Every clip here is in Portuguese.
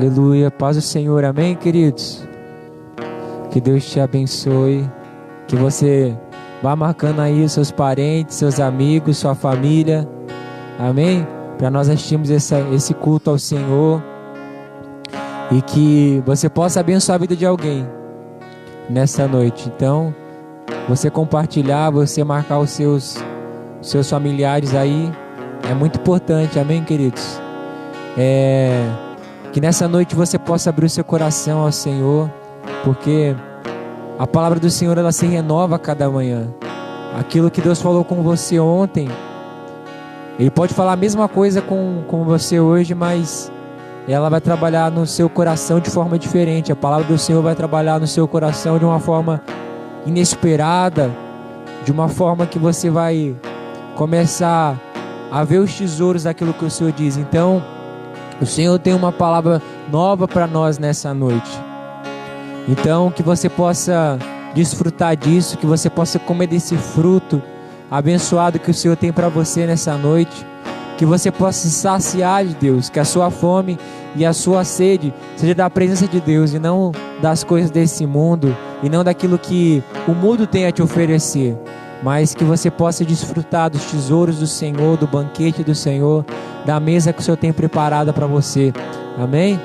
Aleluia. Paz do Senhor. Amém, queridos? Que Deus te abençoe. Que você vá marcando aí os seus parentes, seus amigos, sua família. Amém? Para nós assistirmos esse culto ao Senhor. E que você possa abençoar a vida de alguém nessa noite. Então, você compartilhar, você marcar os seus familiares aí, é muito importante. Amém, queridos? Que nessa noite você possa abrir o seu coração ao Senhor, porque a palavra do Senhor, ela se renova a cada manhã. Aquilo que Deus falou com você ontem, Ele pode falar a mesma coisa com você hoje, mas ela vai trabalhar no seu coração de forma diferente. A palavra do Senhor vai trabalhar no seu coração de uma forma inesperada, de uma forma que você vai começar a ver os tesouros daquilo que o Senhor diz. Então, o Senhor tem uma palavra nova para nós nessa noite. Então, que você possa desfrutar disso, que você possa comer desse fruto abençoado que o Senhor tem para você nessa noite. Que você possa saciar de Deus, que a sua fome e a sua sede seja da presença de Deus e não das coisas desse mundo e não daquilo que o mundo tem a te oferecer, mas que você possa desfrutar dos tesouros do Senhor, do banquete do Senhor, da mesa que o Senhor tem preparada para você. Amém?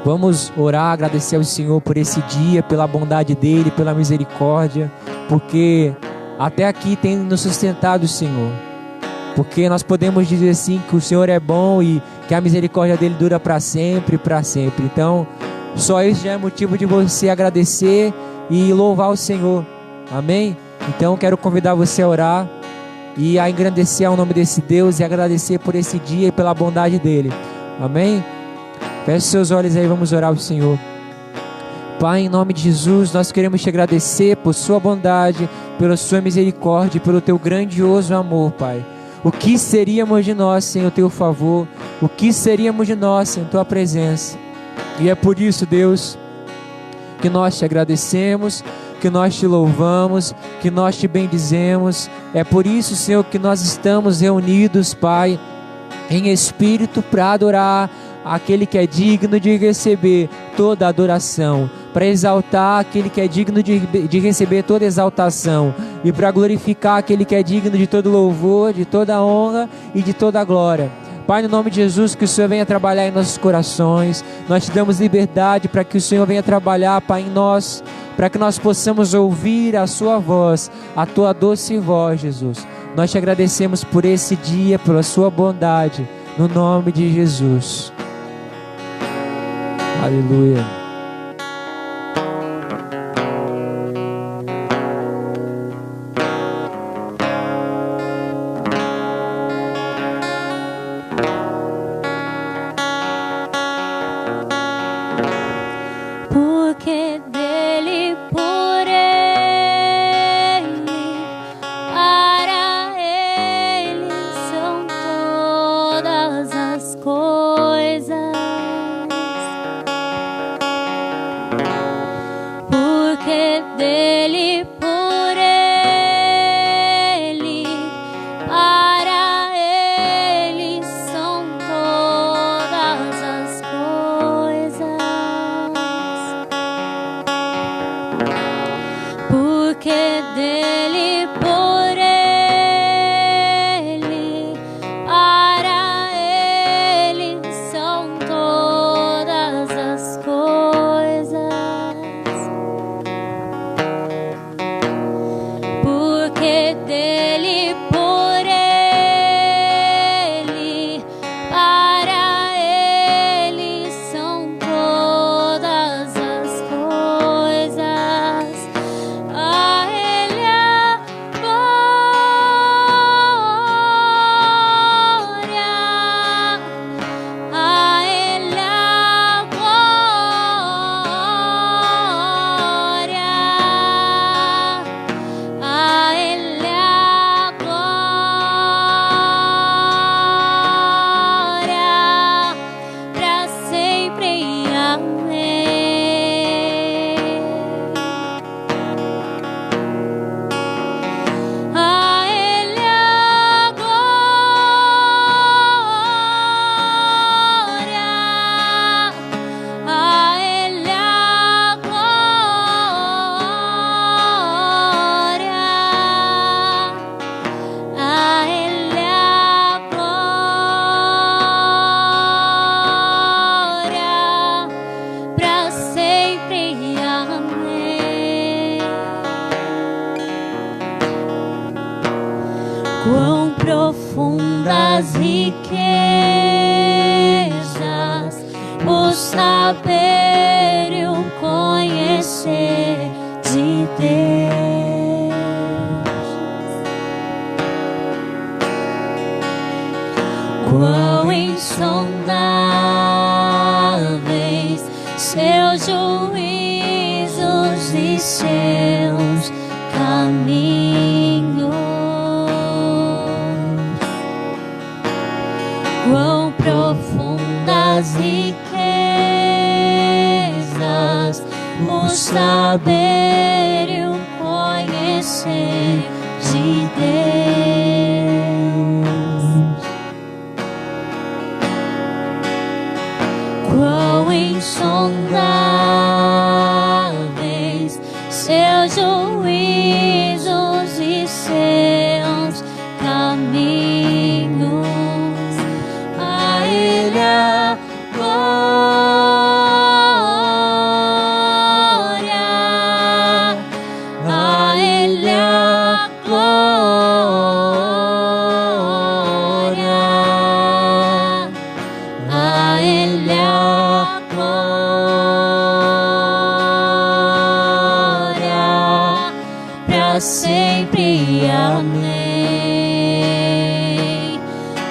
Vamos orar, agradecer ao Senhor por esse dia, pela bondade dEle, pela misericórdia, porque até aqui tem nos sustentado o Senhor. Porque nós podemos dizer assim que o Senhor é bom e que a misericórdia dele dura para sempre, para sempre. Então, só isso já é motivo de você agradecer e louvar o Senhor. Amém? Então, quero convidar você a orar e a engrandecer ao nome desse Deus e agradecer por esse dia e pela bondade dele. Amém? Feche seus olhos aí, vamos orar ao Senhor. Pai, em nome de Jesus, nós queremos te agradecer por sua bondade, pela sua misericórdia e pelo teu grandioso amor, Pai. O que seríamos de nós sem o teu favor? O que seríamos de nós sem tua presença? E é por isso, Deus, que nós te agradecemos, que nós te louvamos, que nós te bendizemos. É por isso, Senhor, que nós estamos reunidos, Pai, em espírito para adorar aquele que é digno de receber toda a adoração, para exaltar aquele que é digno de receber toda exaltação e para glorificar aquele que é digno de todo louvor, de toda honra e de toda glória. Pai, no nome de Jesus, que o Senhor venha trabalhar em nossos corações. Nós te damos liberdade para que o Senhor venha trabalhar, Pai, em nós, para que nós possamos ouvir a sua voz, a tua doce voz, Jesus. Nós te agradecemos por esse dia, pela sua bondade, no nome de Jesus. Aleluia. Quão profundas riquezas, o saber e o conhecer de Deus. Quão insondáveis seus juízos e seus caminhos. Quão profundas riquezas, o saber e o conhecer de Deus. Quão insondáveis seus juízos e seus caminhos. A Ele a glória, a Ele a glória, a Ele a glória, para sempre. Amém.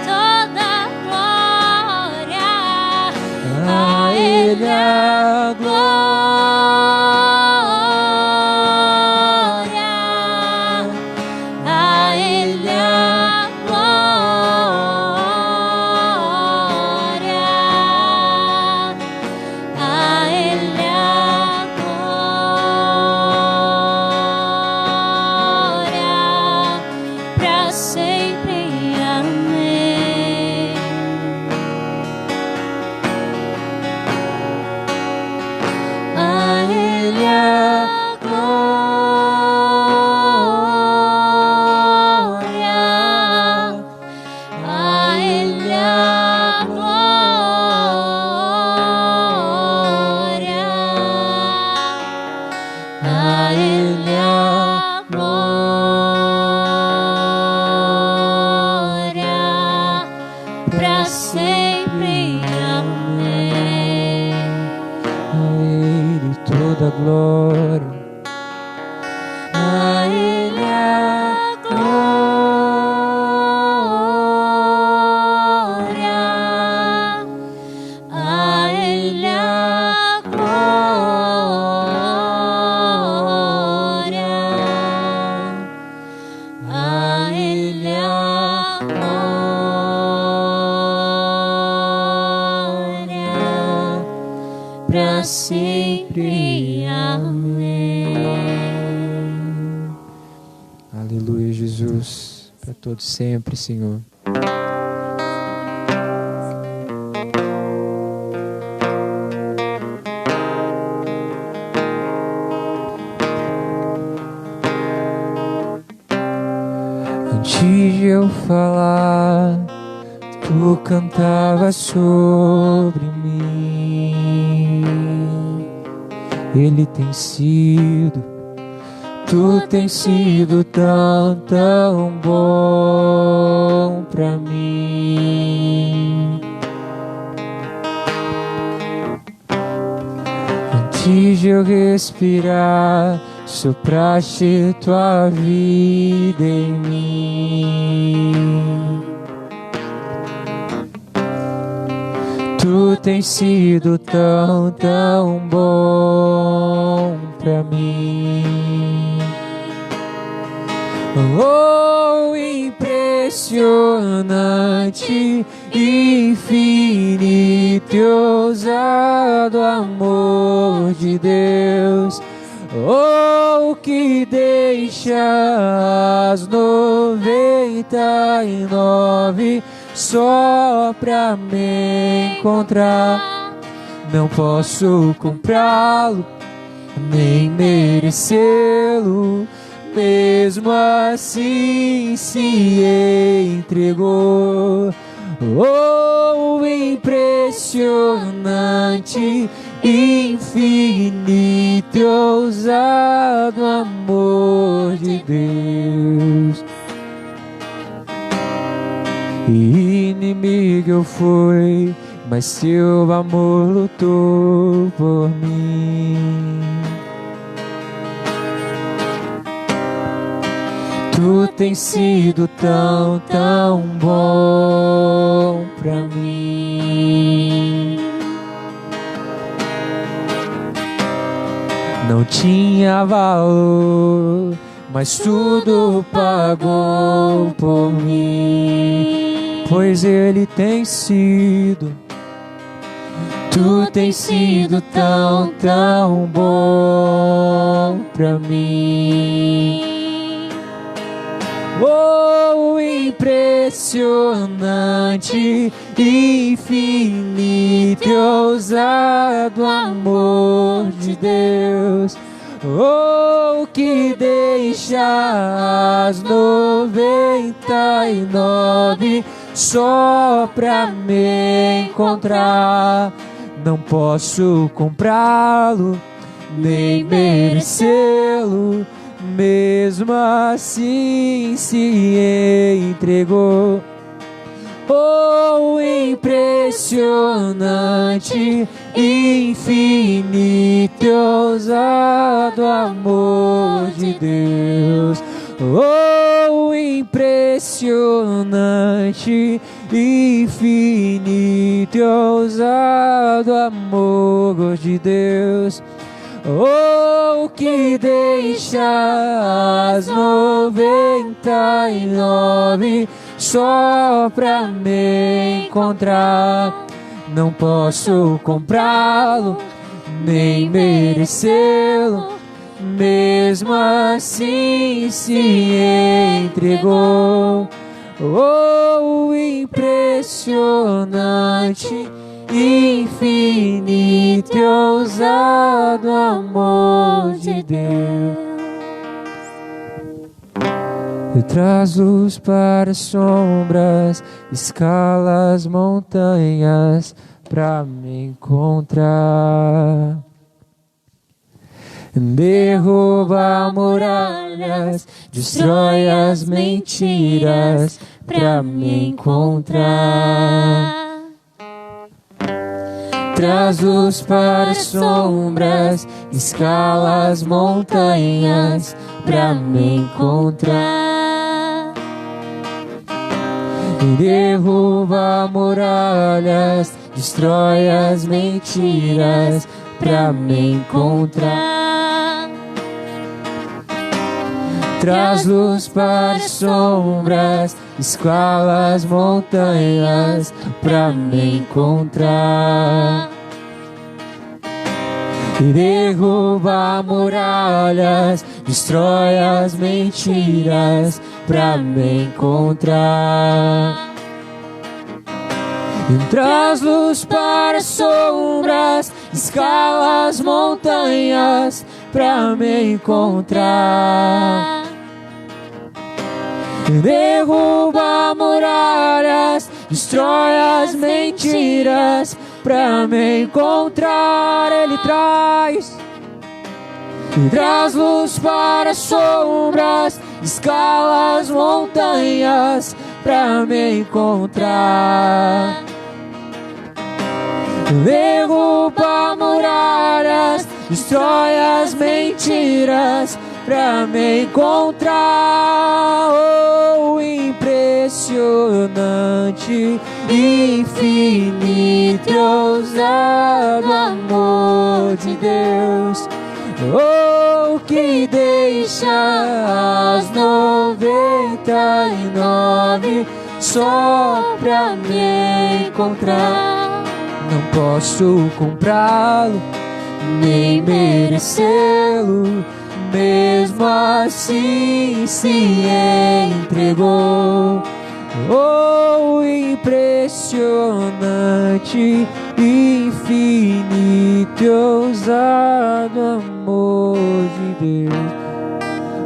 Toda glória a Ele a glória, a Ele a glória, a Ele a glória, para sempre. Amém. A Ele a glória, a Ele a glória, a Ele a glória, para sempre. Amém. A Ele toda a glória. A Ele a glória, a Ele a glória, a Ele a glória, para sempre. Amém. Aleluia, Jesus. Para todos sempre, Senhor. Antes de eu falar, tu cantava sobre mim. Ele tem sido, tu tens sido tão, tão bom pra mim. Antes de eu respirar, sopraste tua vida em mim. Tu tens sido tão, tão bom pra mim. Oh, impressionante, infinito e ousado amor de Deus. Oh, que deixa as 99 só pra me encontrar. Não posso comprá-lo, nem merecê-lo. Mesmo assim se entregou. Oh, impressionante, infinito e ousado amor de Deus. E inimigo eu fui, mas teu amor lutou por mim. Tu tens sido tão, tão bom pra mim. Não tinha valor, mas tudo pagou por mim. Pois Ele tem sido, Tu tens sido tão, tão bom pra mim. Oh, impressionante, infinito e ousado amor de Deus. Oh, que deixa as 99 só pra me encontrar. Não posso comprá-lo, nem merecê-lo. Mesmo assim se entregou. Oh, impressionante, infinito e ousado amor de Deus. Oh, impressionante, infinito e ousado amor de Deus. Oh, que deixa as 99 só pra me encontrar. Não posso comprá-lo, nem merecê-lo. Mesmo assim se entregou. Oh, impressionante, infinito e ousado amor de Deus. Ele traz luz para as sombras, escala as montanhas pra me encontrar. Derruba muralhas, destrói as mentiras pra me encontrar. Traz luz para as sombras, escala as montanhas pra me encontrar. Derruba muralhas, destrói as mentiras pra me encontrar. Traz luz para as sombras, escala as montanhas pra me encontrar. Derruba muralhas, destrói as mentiras pra me encontrar. Traz luz para as sombras, escala as montanhas pra me encontrar. Derruba muralhas, destrói as mentiras pra me encontrar. Ele traz luz para as sombras, escala as montanhas pra me encontrar. Derruba muralhas, destrói as mentiras pra me encontrar. Oh, impressionante, infinito e ousado amor de Deus. Oh, que deixa as 99 só pra me encontrar. Não posso comprá-lo, nem merecê-lo. Mesmo assim se entregou. Oh, impressionante, infinito e ousado amor de Deus.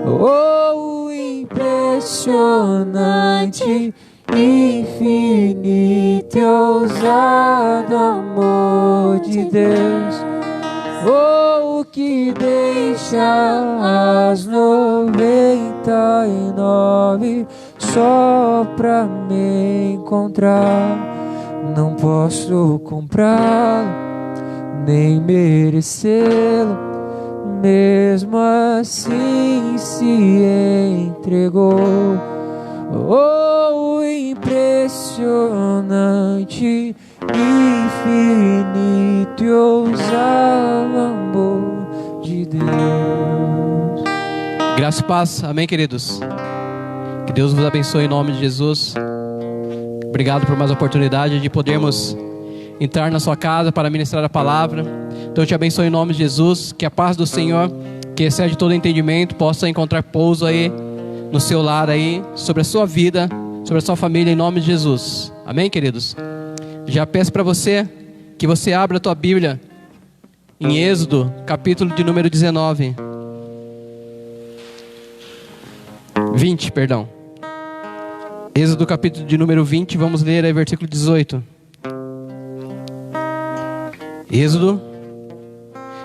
Oh, impressionante, infinito e ousado amor de Deus. Oh, que deixa as 99 só pra me encontrar. Não posso comprá-lo, nem merecê-lo. Mesmo assim se entregou. Oh, impressionante, infinito e ousado amor de Deus. Graça e paz, amém, queridos? Que Deus vos abençoe em nome de Jesus. Obrigado por mais oportunidade de podermos entrar na sua casa para ministrar a palavra. Então eu te abençoe em nome de Jesus. Que a paz do Senhor, que excede todo entendimento, possa encontrar pouso aí no seu lar aí, sobre a sua vida, sobre a sua família, em nome de Jesus. Amém, queridos? Já peço para você que você abra a tua Bíblia em Êxodo, capítulo de número 20, perdão. Êxodo, capítulo de número 20, vamos ler aí versículo 18. Êxodo,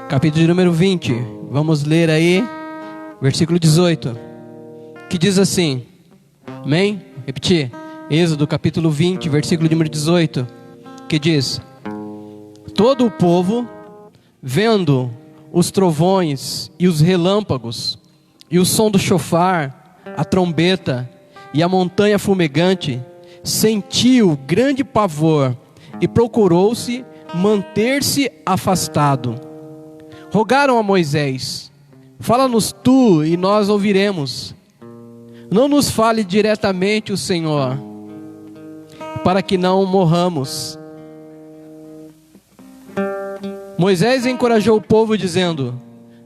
capítulo de número 20, vamos ler aí versículo 18. Que diz assim, amém? Repetir, Êxodo capítulo 20, versículo número 18, que diz: todo o povo, vendo os trovões e os relâmpagos, e o som do chofar, a trombeta e a montanha fumegante, sentiu grande pavor e procurou-se manter-se afastado. Rogaram a Moisés: fala-nos tu e nós ouviremos. Não nos fale diretamente o Senhor, para que não morramos. Moisés encorajou o povo dizendo: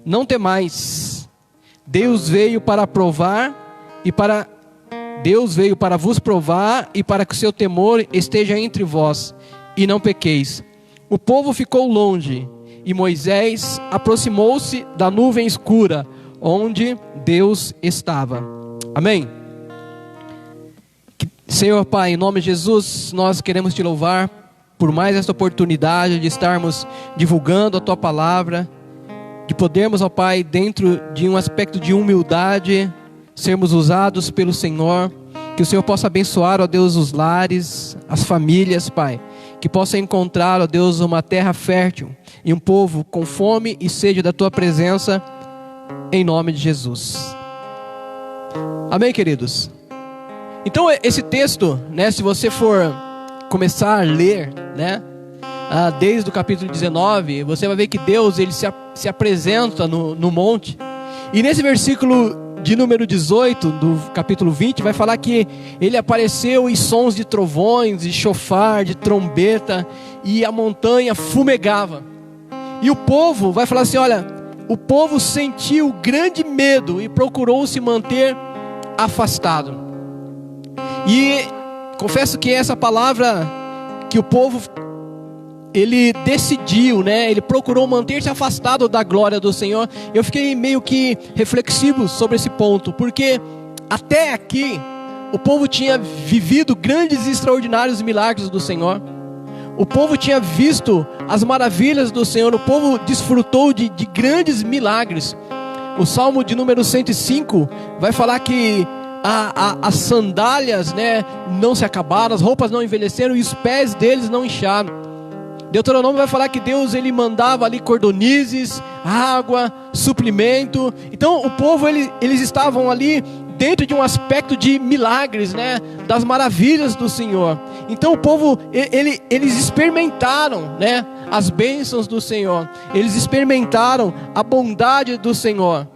não temais, Deus veio para vos provar e para que o seu temor esteja entre vós e não pequeis. O povo ficou longe e Moisés aproximou-se da nuvem escura onde Deus estava. Amém? Senhor Pai, em nome de Jesus, nós queremos te louvar por mais esta oportunidade de estarmos divulgando a tua palavra, de podermos, ó Pai, dentro de um aspecto de humildade, sermos usados pelo Senhor. Que o Senhor possa abençoar, ó Deus, os lares, as famílias, Pai. Que possa encontrar, ó Deus, uma terra fértil e um povo com fome e sede da tua presença, em nome de Jesus. Amém, queridos? Então esse texto, né, se você for começar a ler, né, desde o capítulo 19, você vai ver que Deus ele se apresenta no monte. E nesse versículo de número 18 do capítulo 20, vai falar que ele apareceu em sons de trovões, de chofar, de trombeta, e a montanha fumegava. E o povo, vai falar assim, olha, o povo sentiu grande medo e procurou se manter afastado. E confesso que essa palavra que o povo ele decidiu, né? Ele procurou manter-se afastado da glória do Senhor. Eu fiquei meio que reflexivo sobre esse ponto, porque até aqui o povo tinha vivido grandes e extraordinários milagres do Senhor. O povo tinha visto as maravilhas do Senhor. O povo desfrutou de grandes milagres. O Salmo de número 105 vai falar que as sandálias, né, não se acabaram, as roupas não envelheceram e os pés deles não incharam. Deuteronômio vai falar que Deus ele mandava ali cordonizes, água, suprimento. Então o povo eles estavam ali dentro de um aspecto de milagres, né, das maravilhas do Senhor. Então o povo eles experimentaram, né, as bênçãos do Senhor. Eles experimentaram a bondade do Senhor.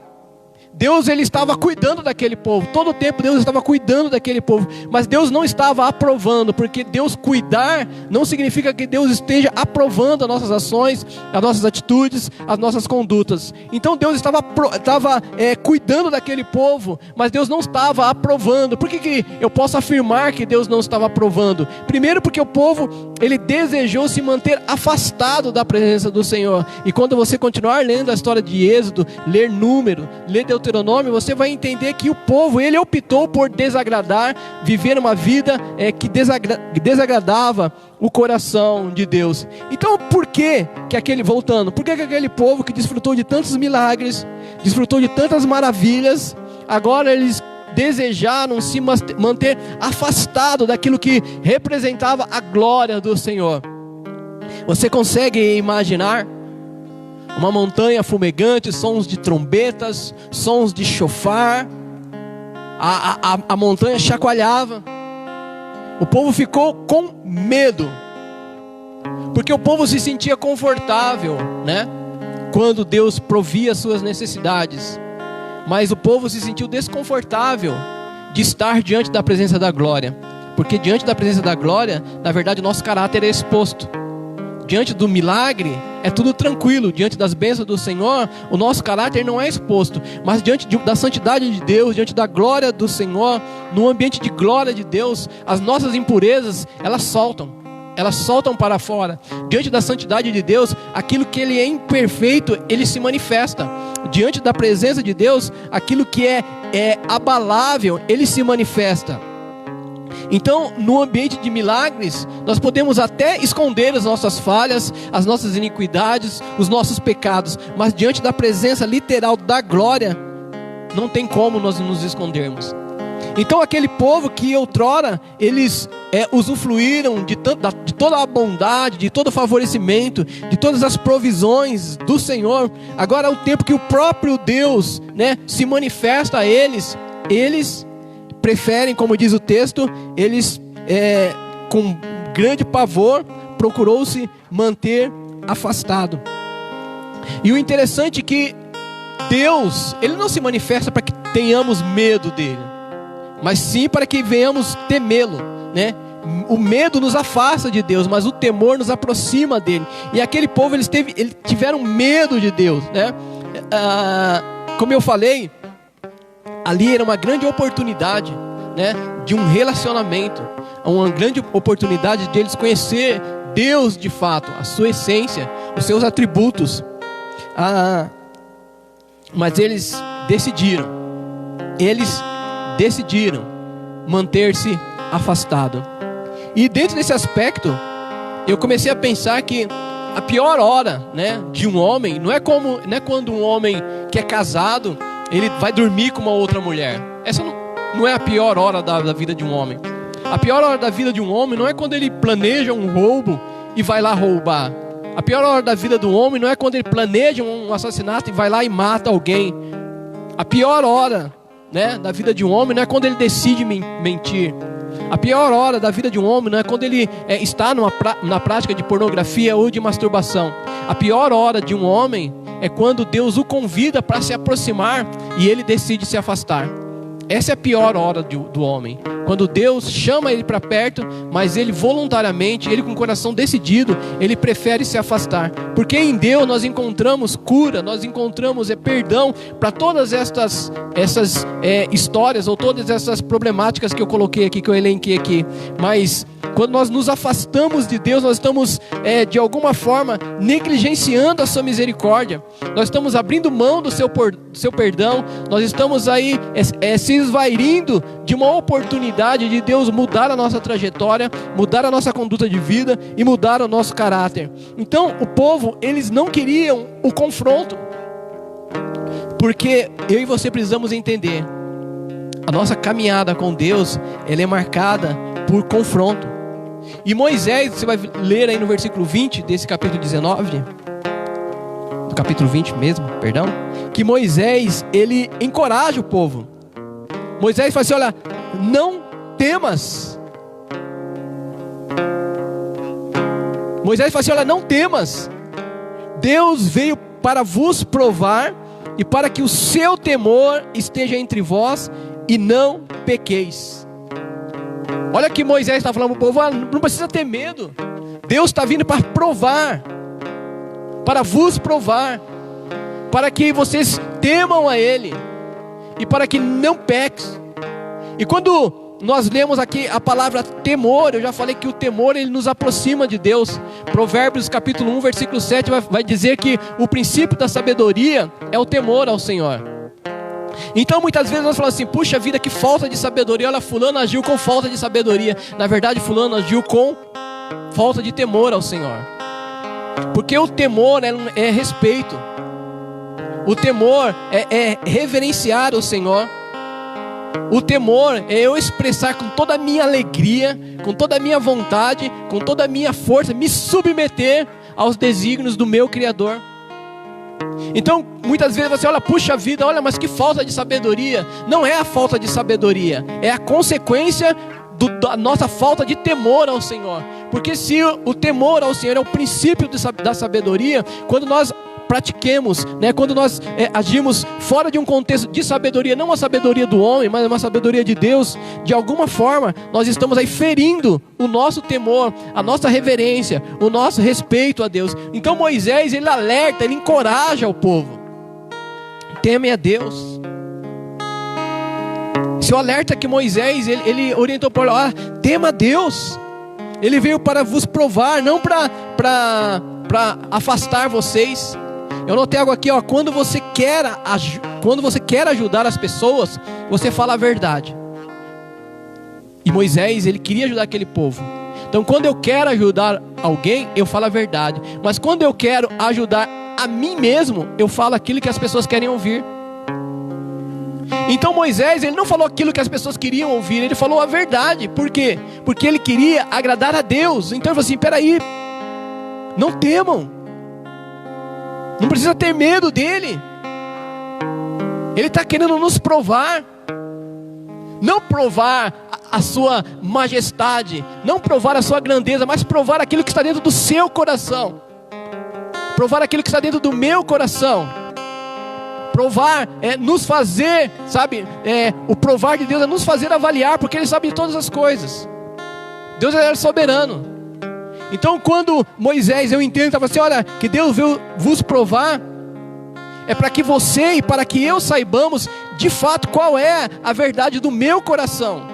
Deus ele estava cuidando daquele povo, todo o tempo Deus estava cuidando daquele povo, mas Deus não estava aprovando, porque Deus cuidar não significa que Deus esteja aprovando as nossas ações, as nossas atitudes, as nossas condutas. Então Deus estava cuidando daquele povo, mas Deus não estava aprovando. Por que eu posso afirmar que Deus não estava aprovando? Primeiro porque o povo ele desejou se manter afastado da presença do Senhor. E quando você continuar lendo a história de Êxodo, ler Número, ler Deuteronômio, você vai entender que o povo, ele optou por desagradar, viver uma vida que desagradava o coração de Deus. Então por que aquele povo que desfrutou de tantos milagres, desfrutou de tantas maravilhas, agora eles desejaram se manter afastado daquilo que representava a glória do Senhor. Você consegue imaginar uma montanha fumegante, sons de trombetas, sons de chofar, a montanha chacoalhava, o povo ficou com medo, porque o povo se sentia confortável, né? Quando Deus provia as suas necessidades, mas o povo se sentiu desconfortável de estar diante da presença da glória, porque diante da presença da glória, na verdade, o nosso caráter é exposto. Diante do milagre, é tudo tranquilo. Diante das bênçãos do Senhor, o nosso caráter não é exposto. Mas diante da santidade de Deus, diante da glória do Senhor, no ambiente de glória de Deus, as nossas impurezas, elas soltam para fora. Diante da santidade de Deus, aquilo que Ele é imperfeito, Ele se manifesta. Diante da presença de Deus, aquilo que é abalável, Ele se manifesta. Então, no ambiente de milagres, nós podemos até esconder as nossas falhas, as nossas iniquidades, os nossos pecados, mas diante da presença literal da glória, não tem como nós nos escondermos. Então, aquele povo que outrora eles usufruíram de toda a bondade, de todo o favorecimento, de todas as provisões do Senhor, agora é o tempo que o próprio Deus, né, se manifesta a eles preferem, como diz o texto, eles com grande pavor procurou-se manter afastado. E o interessante é que Deus, Ele não se manifesta para que tenhamos medo dele, mas sim para que venhamos temê-lo, né? O medo nos afasta de Deus, mas o temor nos aproxima dele. E aquele povo, eles tiveram medo de Deus, né? Como eu falei, ali era uma grande oportunidade, né, de um relacionamento, uma grande oportunidade de eles conhecer Deus de fato, a sua essência, os seus atributos. Mas eles decidiram manter-se afastado. E dentro desse aspecto, eu comecei a pensar que a pior hora, né, de um homem não é quando um homem que é casado ele vai dormir com uma outra mulher. Essa não é a pior hora da vida de um homem. A pior hora da vida de um homem não é quando ele planeja um roubo e vai lá roubar. A pior hora da vida do homem não é quando ele planeja um assassinato e vai lá e mata alguém. A pior hora, né, da vida de um homem não é quando ele decide mentir. A pior hora da vida de um homem não é quando ele está na prática de pornografia ou de masturbação. A pior hora de um homem é quando Deus o convida para se aproximar e ele decide se afastar. Essa é a pior hora do homem. Quando Deus chama ele para perto, mas ele voluntariamente, ele com o coração decidido, ele prefere se afastar. Porque em Deus nós encontramos cura, nós encontramos perdão para todas essas histórias ou todas essas problemáticas que eu coloquei aqui, que eu elenquei aqui. Mas quando nós nos afastamos de Deus, nós estamos de alguma forma negligenciando a sua misericórdia. Nós estamos abrindo mão do seu perdão. Nós estamos aí se esvairindo de uma oportunidade de Deus mudar a nossa trajetória, mudar a nossa conduta de vida e mudar o nosso caráter. Então o povo, eles não queriam o confronto, porque eu e você precisamos entender, a nossa caminhada com Deus, ela é marcada por confronto. E Moisés, você vai ler aí no versículo 20 desse capítulo 19, do capítulo 20 mesmo, perdão, que Moisés, ele encoraja o povo. Moisés fala assim, olha, não temas. Moisés fala assim, olha, não temas. Deus veio para vos provar e para que o seu temor esteja entre vós e não pequeis. Olha que Moisés está falando para o povo, não precisa ter medo. Deus está vindo para provar, para vos provar, para que vocês temam a Ele e para que não peques. E quando nós lemos aqui a palavra temor, eu já falei que o temor ele nos aproxima de Deus. Provérbios capítulo 1 versículo 7 vai dizer que o princípio da sabedoria é o temor ao Senhor. Então muitas vezes nós falamos assim, puxa vida, que falta de sabedoria. Olha, fulano agiu com falta de sabedoria. Na verdade fulano agiu com falta de temor ao Senhor. Porque o temor é respeito. O temor é reverenciar o Senhor. O temor é eu expressar com toda a minha alegria, com toda a minha vontade, com toda a minha força, me submeter aos desígnios do meu Criador. Então, muitas vezes você olha, puxa vida, olha, mas que falta de sabedoria. Não é a falta de sabedoria, é a consequência da nossa falta de temor ao Senhor. Porque se o temor ao Senhor é o princípio da sabedoria, quando nós pratiquemos, né, quando nós agimos fora de um contexto de sabedoria, não uma sabedoria do homem, mas uma sabedoria de Deus, de alguma forma nós estamos aí ferindo o nosso temor, a nossa reverência, o nosso respeito a Deus. Então Moisés, ele alerta, ele encoraja o povo: teme a Deus. Se o alerta que Moisés, ele orientou para olhar, tema a Deus. Ele veio para vos provar, não para afastar vocês. Eu notei algo aqui, ó, quando você quer ajudar as pessoas, você fala a verdade. E Moisés, ele queria ajudar aquele povo. Então, quando eu quero ajudar alguém, eu falo a verdade. Mas quando eu quero ajudar a mim mesmo, eu falo aquilo que as pessoas querem ouvir. Então Moisés, ele não falou aquilo que as pessoas queriam ouvir, ele falou a verdade. Por quê? Porque ele queria agradar a Deus. Então ele falou assim, peraí, não temam, não precisa ter medo dele. Ele está querendo nos provar. Não provar a sua majestade, não provar a sua grandeza, mas provar aquilo que está dentro do seu coração. Provar aquilo que está dentro do meu coração. Provar é nos fazer, sabe, o provar de Deus é nos fazer avaliar, porque Ele sabe de todas as coisas. Deus é soberano. Então quando Moisés, eu entendo, estava assim, olha, que Deus veio vos provar, é para que você e para que eu saibamos de fato qual é a verdade do meu coração.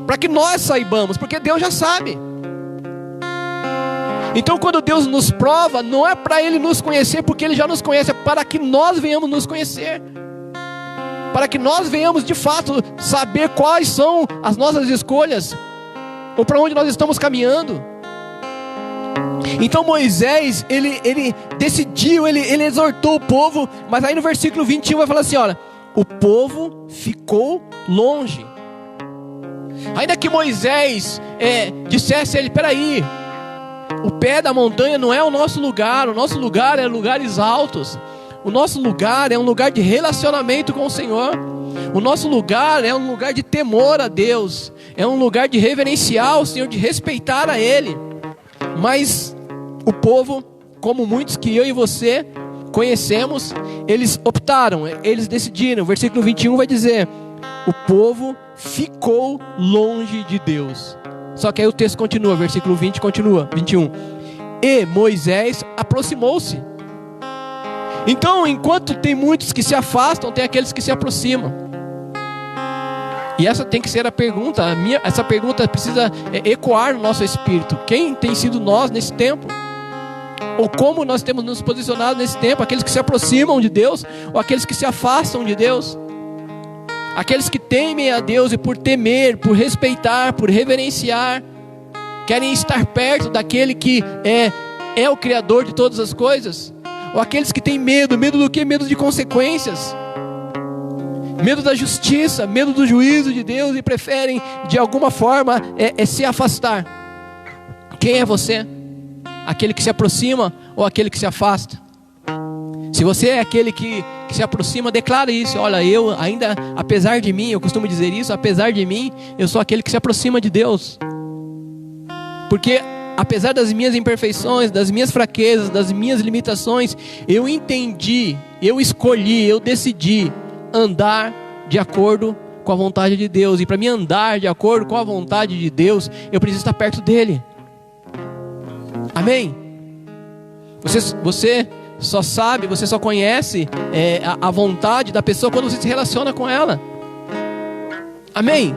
Para que nós saibamos, porque Deus já sabe. Então quando Deus nos prova, não é para Ele nos conhecer, porque Ele já nos conhece, é para que nós venhamos nos conhecer. Para que nós venhamos de fato saber quais são as nossas escolhas, ou para onde nós estamos caminhando. Então Moisés, ele decidiu, ele exortou o povo, mas aí no versículo 21 vai falar assim, olha, o povo ficou longe. Ainda que Moisés dissesse a ele, peraí, o pé da montanha não é o nosso lugar é lugares altos. O nosso lugar é um lugar de relacionamento com o Senhor. O nosso lugar é um lugar de temor a Deus. É um lugar de reverenciar o Senhor, de respeitar a Ele. Mas o povo, como muitos que eu e você conhecemos, eles optaram, eles decidiram. O versículo 21 vai dizer, o povo ficou longe de Deus. Só que aí o texto continua, versículo 20 continua, 21. E Moisés aproximou-se. Então, enquanto tem muitos que se afastam, tem aqueles que se aproximam. E essa tem que ser a pergunta. Essa pergunta precisa ecoar no nosso espírito. Quem tem sido nós nesse tempo? Ou como nós temos nos posicionado nesse tempo? Aqueles que se aproximam de Deus ou aqueles que se afastam de Deus? Aqueles que temem a Deus e por temer, por respeitar, por reverenciar, querem estar perto daquele que é o Criador de todas as coisas? Ou aqueles que têm medo do quê? Medo de consequências, medo da justiça, medo do juízo de Deus e preferem de alguma forma se afastar. Quem é você? Aquele que se aproxima ou aquele que se afasta? Se você é aquele que se aproxima, declara isso. Olha, eu ainda, apesar de mim, eu costumo dizer isso, apesar de mim, eu sou aquele que se aproxima de Deus. Porque apesar das minhas imperfeições, das minhas fraquezas, das minhas limitações, eu entendi, eu escolhi, eu decidi andar de acordo com a vontade de Deus. E para mim andar de acordo com a vontade de Deus, eu preciso estar perto dEle. Amém? Você só sabe, você só conhece a vontade da pessoa quando você se relaciona com ela. Amém?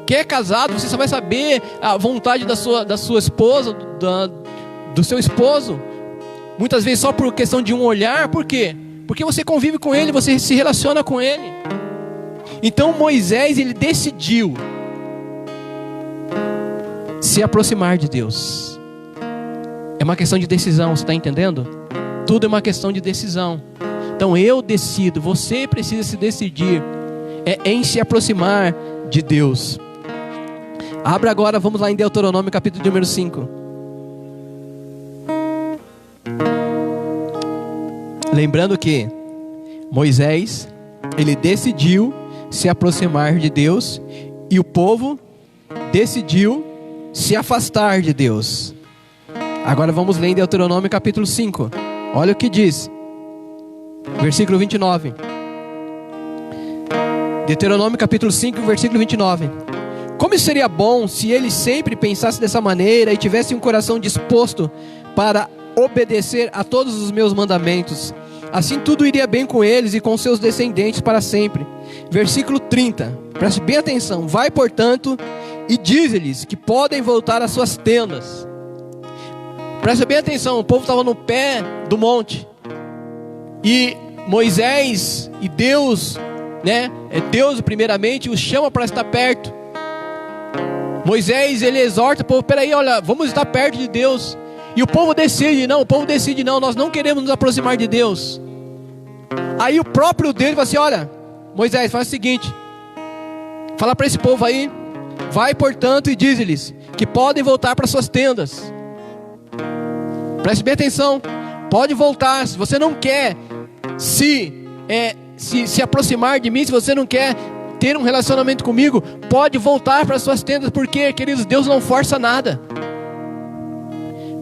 Quem é casado, você só vai saber a vontade da sua esposa, do seu esposo, muitas vezes só por questão de um olhar. Por quê? Porque você convive com ele, você se relaciona com ele. Então Moisés, ele decidiu se aproximar de Deus. É uma questão de decisão, você está entendendo? Tudo é uma questão de decisão. Então eu decido, você precisa se decidir é em se aproximar de Deus. Abra agora, vamos lá em Deuteronômio capítulo número 5. Lembrando que Moisés, ele decidiu se aproximar de Deus e o povo decidiu se afastar de Deus. Agora vamos ler em Deuteronômio capítulo 5. Olha o que diz. Versículo 29. Deuteronômio capítulo 5, versículo 29. Como seria bom se ele sempre pensasse dessa maneira e tivesse um coração disposto para obedecer a todos os meus mandamentos. Assim tudo iria bem com eles e com seus descendentes para sempre. Versículo 30. Preste bem atenção. Vai, portanto, e diz-lhes que podem voltar às suas tendas. Preste bem atenção. O povo estava no pé do monte. E Moisés e Deus, Deus primeiramente os chama para estar perto. Moisés, ele exorta o povo, peraí, olha, vamos estar perto de Deus. E o povo decide, não, nós não queremos nos aproximar de Deus. Aí o próprio Deus fala assim, olha, Moisés, faz o seguinte, fala para esse povo aí, vai portanto e diz-lhes que podem voltar para suas tendas. Preste bem atenção, pode voltar, se você não quer se aproximar de mim, se você não quer ter um relacionamento comigo, pode voltar para suas tendas, porque, queridos, Deus não força nada.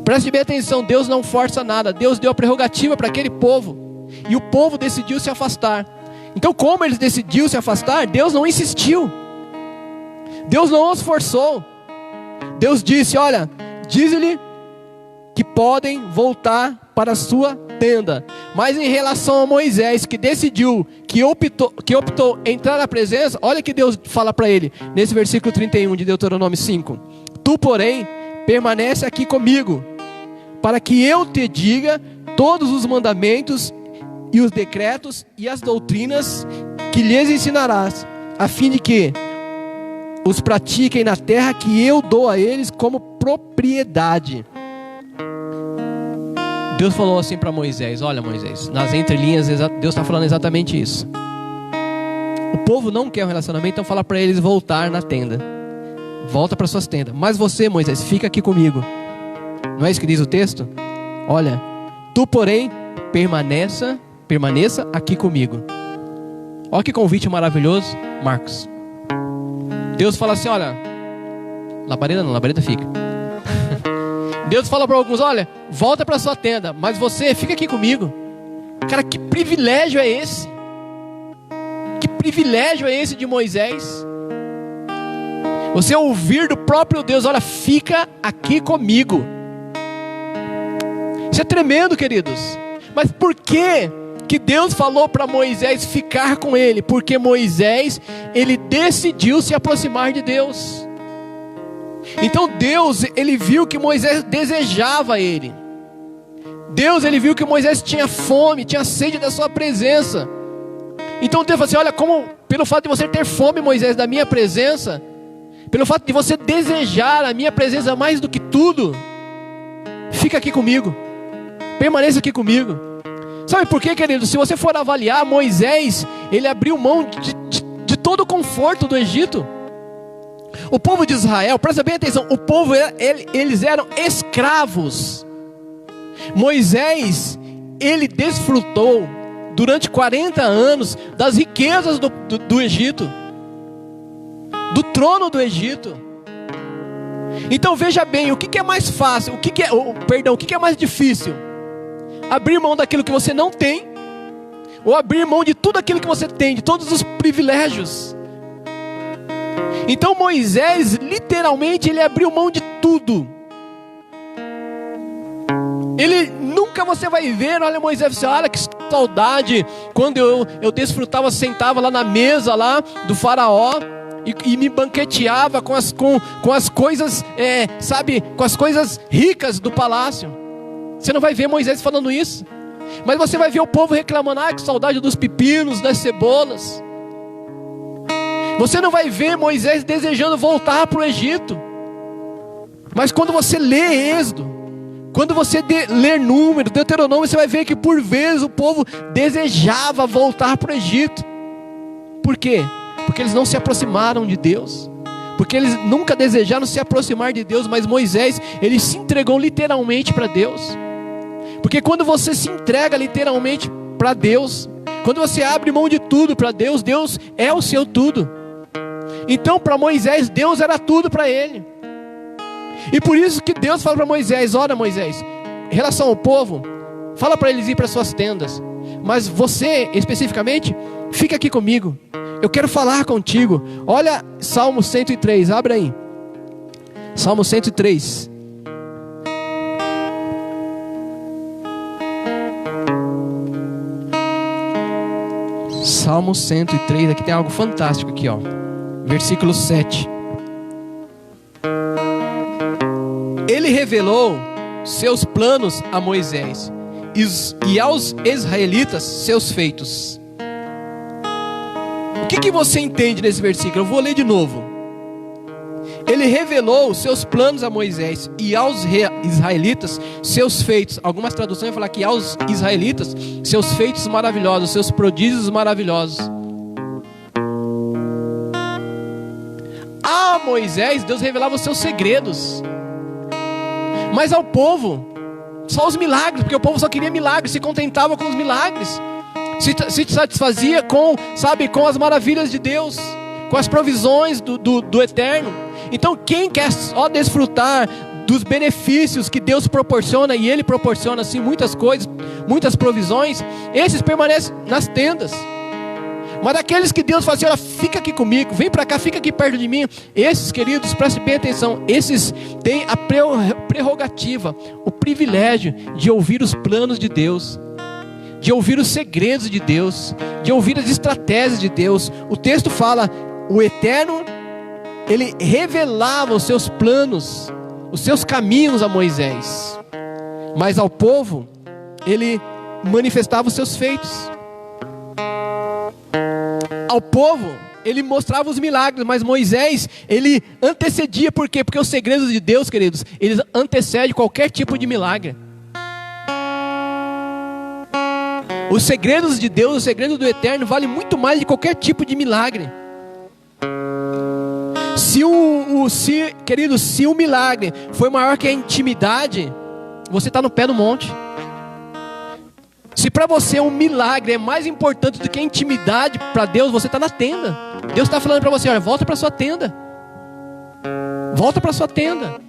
Preste bem atenção, Deus não força nada. Deus deu a prerrogativa para aquele povo, e o povo decidiu se afastar. Então, como eles decidiram se afastar, Deus não insistiu, Deus não os forçou. Deus disse, olha, diz-lhe que podem voltar para a sua tenda. Mas em relação a Moisés, que decidiu, que optou entrar na presença, olha que Deus fala para ele, nesse versículo 31 de Deuteronômio 5. Tu, porém, permanece aqui comigo, para que eu te diga todos os mandamentos e os decretos e as doutrinas que lhes ensinarás, a fim de que os pratiquem na terra que eu dou a eles como propriedade. Deus falou assim para Moisés, olha Moisés, nas entrelinhas Deus está falando exatamente isso. O povo não quer um relacionamento, então fala para eles voltar na tenda. Volta para suas tendas. Mas você, Moisés, fica aqui comigo. Não é isso que diz o texto? Olha, tu porém permaneça aqui comigo. Olha que convite maravilhoso, Marcos. Deus fala assim, olha, labareda fica. Deus fala para alguns, olha, volta para sua tenda, mas você fica aqui comigo. Cara, que privilégio é esse? Que privilégio é esse de Moisés? Você ouvir do próprio Deus, olha, fica aqui comigo. Isso é tremendo, queridos. Mas por que Deus falou para Moisés ficar com ele? Porque Moisés, ele decidiu se aproximar de Deus. Então Deus, ele viu que Moisés desejava ele. Deus, ele viu que Moisés tinha fome, tinha sede da sua presença. Então Deus falou assim, olha, como pelo fato de você ter fome, Moisés, da minha presença, pelo fato de você desejar a minha presença mais do que tudo, fica aqui comigo, permaneça aqui comigo. Sabe por quê, querido? Se você for avaliar, Moisés, ele abriu mão de todo o conforto do Egito. O povo de Israel, presta bem atenção, o povo, eles eram escravos. Moisés, ele desfrutou durante 40 anos das riquezas do Egito, do trono do Egito. Então veja bem, o que é mais fácil, o que é mais difícil? Abrir mão daquilo que você não tem, ou abrir mão de tudo aquilo que você tem, de todos os privilégios? Então Moisés, literalmente, ele abriu mão de tudo. Ele nunca você vai ver, olha Moisés, você, olha que saudade, quando eu desfrutava, sentava lá na mesa lá do faraó, e me banqueteava com as coisas, com as coisas ricas do palácio. Você não vai ver Moisés falando isso, mas você vai ver o povo reclamando, que saudade dos pepinos, das cebolas. Você não vai ver Moisés desejando voltar para o Egito. Mas quando você lê Êxodo, quando você lê Números, Deuteronômio, você vai ver que por vezes o povo desejava voltar para o Egito. Por quê? porque eles não se aproximaram de Deus, porque eles nunca desejaram se aproximar de Deus. Mas Moisés, ele se entregou literalmente para Deus, porque quando você se entrega literalmente para Deus, quando você abre mão de tudo para Deus, Deus é o seu tudo. Então para Moisés, Deus era tudo para ele. E por isso que Deus fala para Moisés: olha Moisés, em relação ao povo, fala para eles ir para suas tendas, mas você especificamente, fica aqui comigo, eu quero falar contigo. Olha Salmo 103, abre aí, Salmo 103. Salmo 103, aqui tem algo fantástico aqui, ó. Versículo 7. Ele revelou seus planos a Moisés e aos israelitas seus feitos. O que você entende nesse versículo? Eu vou ler de novo. Ele revelou seus planos a Moisés e aos israelitas seus feitos. Algumas traduções falam que aos israelitas seus feitos maravilhosos, seus prodígios maravilhosos. A Moisés, Deus revelava os seus segredos, mas ao povo, só os milagres, porque o povo só queria milagres, se contentava com os milagres, se satisfazia com as maravilhas de Deus, com as provisões do Eterno. Então quem quer só desfrutar dos benefícios que Deus proporciona, e Ele proporciona assim muitas coisas, muitas provisões, esses permanecem nas tendas. Mas daqueles que Deus fala assim: olha, fica aqui comigo, vem para cá, fica aqui perto de mim, esses, queridos, prestem bem atenção, esses têm a prerrogativa, o privilégio de ouvir os planos de Deus, de ouvir os segredos de Deus, de ouvir as estratégias de Deus. O texto fala: o Eterno, Ele revelava os seus planos, os seus caminhos a Moisés, mas ao povo Ele manifestava os seus feitos. Ao povo Ele mostrava os milagres, mas Moisés, ele antecedia. Por quê? Porque os segredos de Deus, queridos, eles antecedem qualquer tipo de milagre. Os segredos de Deus, os segredos do Eterno, valem muito mais de qualquer tipo de milagre. Se o milagre foi maior que a intimidade, você está no pé do monte. Se para você um milagre é mais importante do que a intimidade para Deus, você está na tenda. Deus está falando para você: olha, volta para sua tenda. Volta para sua tenda.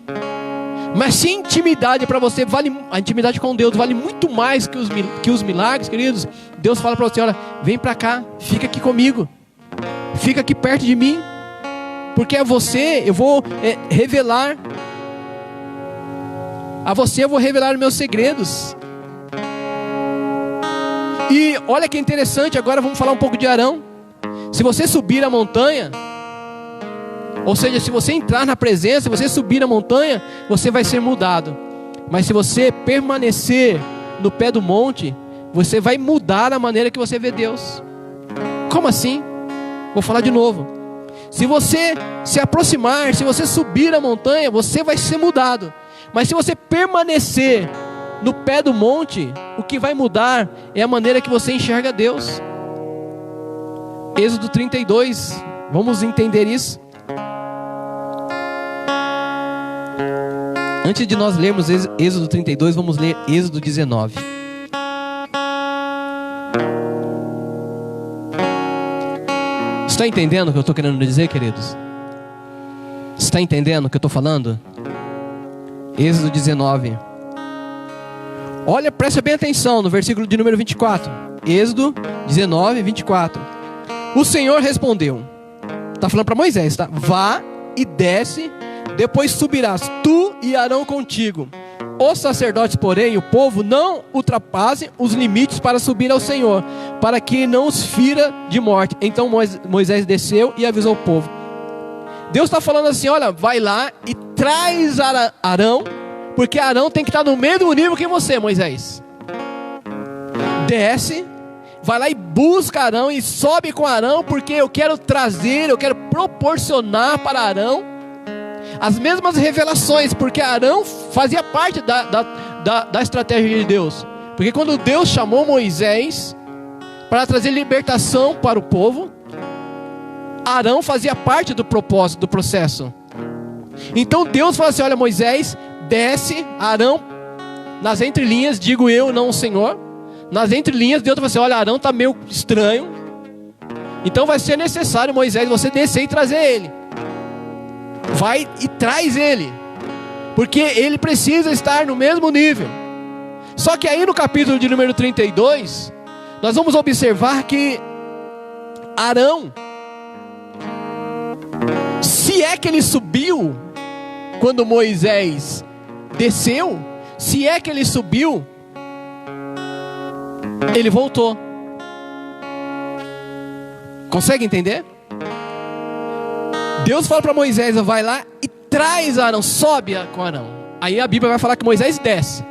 Mas se intimidade para você vale, a intimidade com Deus vale muito mais que os milagres, queridos, Deus fala para você: olha, vem para cá, fica aqui comigo, fica aqui perto de mim, porque a você eu vou revelar, a você eu vou revelar meus segredos. E olha que interessante, agora vamos falar um pouco de Arão. Se você subir a montanha, ou seja, se você entrar na presença, se você subir a montanha, você vai ser mudado. Mas se você permanecer no pé do monte, você vai mudar a maneira que você vê Deus. Como assim? Vou falar de novo. Se você se aproximar, se você subir a montanha, você vai ser mudado. Mas se você permanecer no pé do monte, o que vai mudar é a maneira que você enxerga Deus. Êxodo 32, vamos entender isso. Antes de nós lermos Êxodo 32, vamos ler Êxodo 19. Está entendendo o que eu estou querendo dizer, queridos? Está entendendo o que eu estou falando? Êxodo 19. Olha, presta bem atenção no versículo de número 24. Êxodo 19, 24. O Senhor respondeu, está falando para Moisés, tá? Vá e desce, depois subirás tu e Arão contigo. Os sacerdotes, porém, o povo, não ultrapassem os limites para subir ao Senhor, para que não os fira de morte. Então Moisés desceu e avisou o povo. Deus está falando assim: olha, vai lá e traz Arão, porque Arão tem que estar no mesmo nível que você, Moisés. Desce, vai lá e busca Arão e sobe com Arão, porque eu quero proporcionar para Arão as mesmas revelações, porque Arão fazia parte da estratégia de Deus. Porque quando Deus chamou Moisés para trazer libertação para o povo, Arão fazia parte do propósito, do processo. Então Deus fala assim: olha, Moisés, desce. Arão, nas entrelinhas, digo eu, não o Senhor. Nas entrelinhas, Deus fala assim: olha, Arão está meio estranho. Então vai ser necessário, Moisés, você descer e trazer ele. Vai e traz ele, porque ele precisa estar no mesmo nível. Só que aí no capítulo de número 32, nós vamos observar que Arão, se é que ele subiu quando Moisés desceu, se é que ele subiu, ele voltou. Consegue entender? Deus fala para Moisés: vai lá e traz Arão, sobe com Arão. Aí a Bíblia vai falar que Moisés desce.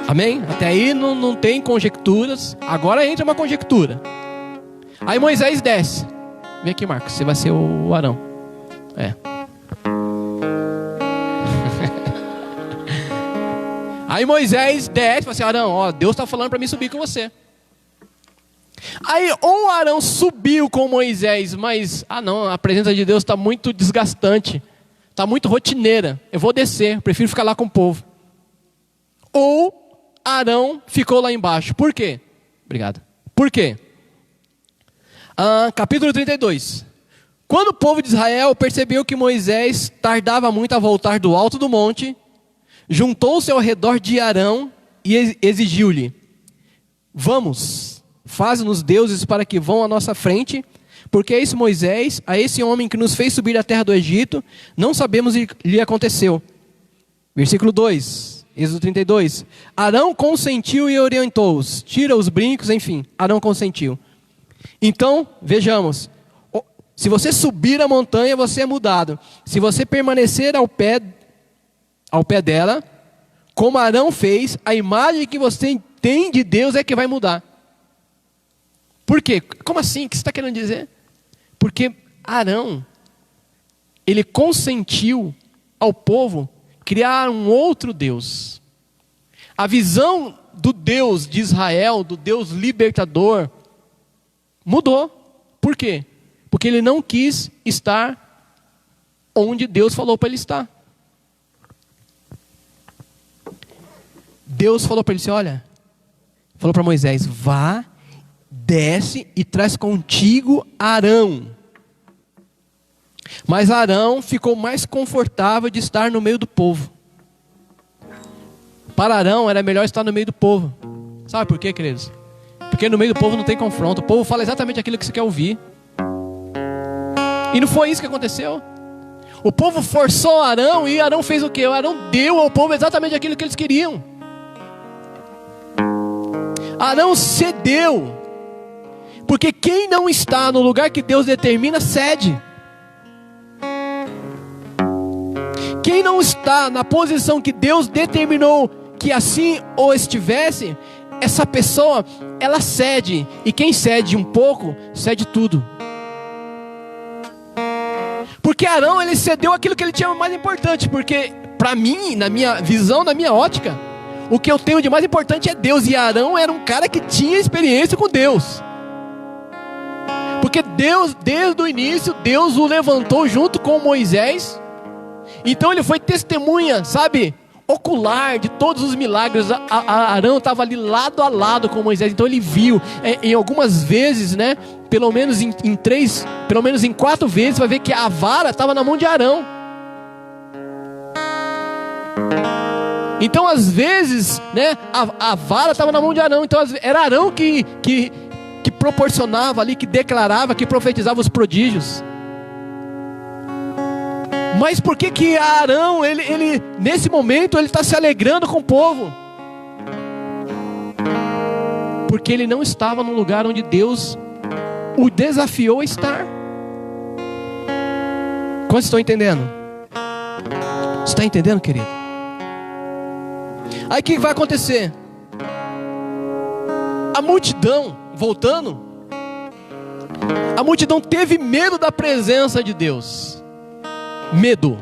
Amém? Até aí não tem conjecturas. Agora entra uma conjectura. Aí Moisés desce. Vem aqui, Marcos, você vai ser o Arão. Aí Moisés desce e fala assim: Arão, ó, Deus está falando para mim subir com você. Aí ou Arão subiu com Moisés, mas não, a presença de Deus está muito desgastante, está muito rotineira, eu vou descer, prefiro ficar lá com o povo. Ou Arão ficou lá embaixo. Por quê? Obrigado. Por quê? Capítulo 32. Quando o povo de Israel percebeu que Moisés tardava muito a voltar do alto do monte, juntou-se ao redor de Arão e exigiu-lhe: vamos, faz-nos deuses para que vão à nossa frente, porque a esse Moisés, a esse homem que nos fez subir da terra do Egito, não sabemos o que lhe aconteceu. Versículo 2, Êxodo 32. Arão consentiu e orientou-os, tira os brincos, enfim, Arão consentiu. Então, vejamos, se você subir a montanha, você é mudado. Se você permanecer ao pé dela, como Arão fez, a imagem que você tem de Deus é que vai mudar. Por quê? Como assim? O que você está querendo dizer? Porque Arão, ele consentiu ao povo criar um outro Deus. A visão do Deus de Israel, do Deus libertador, mudou. Por quê? Porque ele não quis estar onde Deus falou para ele estar. Deus falou para ele assim: olha, falou para Moisés: vá, desce e traz contigo Arão. Mas Arão ficou mais confortável de estar no meio do povo. Para Arão era melhor estar no meio do povo. Sabe por quê, queridos? Porque no meio do povo não tem confronto. O povo fala exatamente aquilo que você quer ouvir. E não foi isso que aconteceu. O povo forçou Arão e Arão fez o quê? O Arão deu ao povo exatamente aquilo que eles queriam. Arão cedeu. Porque quem não está no lugar que Deus determina, cede. Quem não está na posição que Deus determinou que assim ou estivesse, essa pessoa, ela cede. E quem cede um pouco, cede tudo. Porque Arão, ele cedeu aquilo que ele tinha mais importante. Porque para mim, na minha visão, na minha ótica, o que eu tenho de mais importante é Deus. E Arão era um cara que tinha experiência com Deus. Porque Deus, desde o início, Deus o levantou junto com Moisés. Então ele foi testemunha, sabe, ocular de todos os milagres. Arão estava ali lado a lado com Moisés. Então ele viu, em algumas vezes, né, pelo menos em 4 vezes, vai ver que a vara estava na mão de Arão. Então às vezes, né, a vara estava na mão de Arão. Então era Arão que proporcionava ali, que declarava, que profetizava os prodígios. Mas por que Arão, ele nesse momento, ele está se alegrando com o povo? Porque ele não estava no lugar onde Deus o desafiou a estar. Quantos estão entendendo? Você está entendendo, querido? Aí o que vai acontecer? A multidão, voltando, a multidão teve medo da presença de Deus. Medo.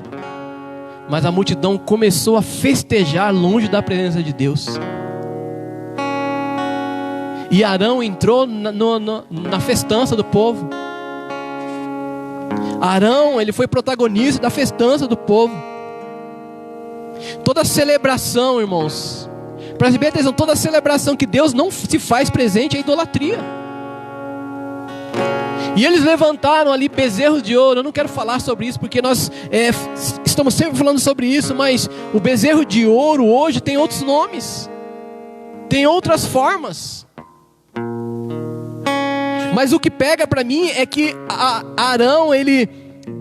Mas a multidão começou a festejar longe da presença de Deus. E Arão entrou na festança do povo. Arão, ele foi protagonista da festança do povo. Toda celebração, irmãos, preste bem atenção, toda celebração que Deus não se faz presente é idolatria. E eles levantaram ali bezerros de ouro. Eu não quero falar sobre isso, porque nós estamos sempre falando sobre isso, mas o bezerro de ouro hoje tem outros nomes, tem outras formas. Mas o que pega para mim é que Arão, ele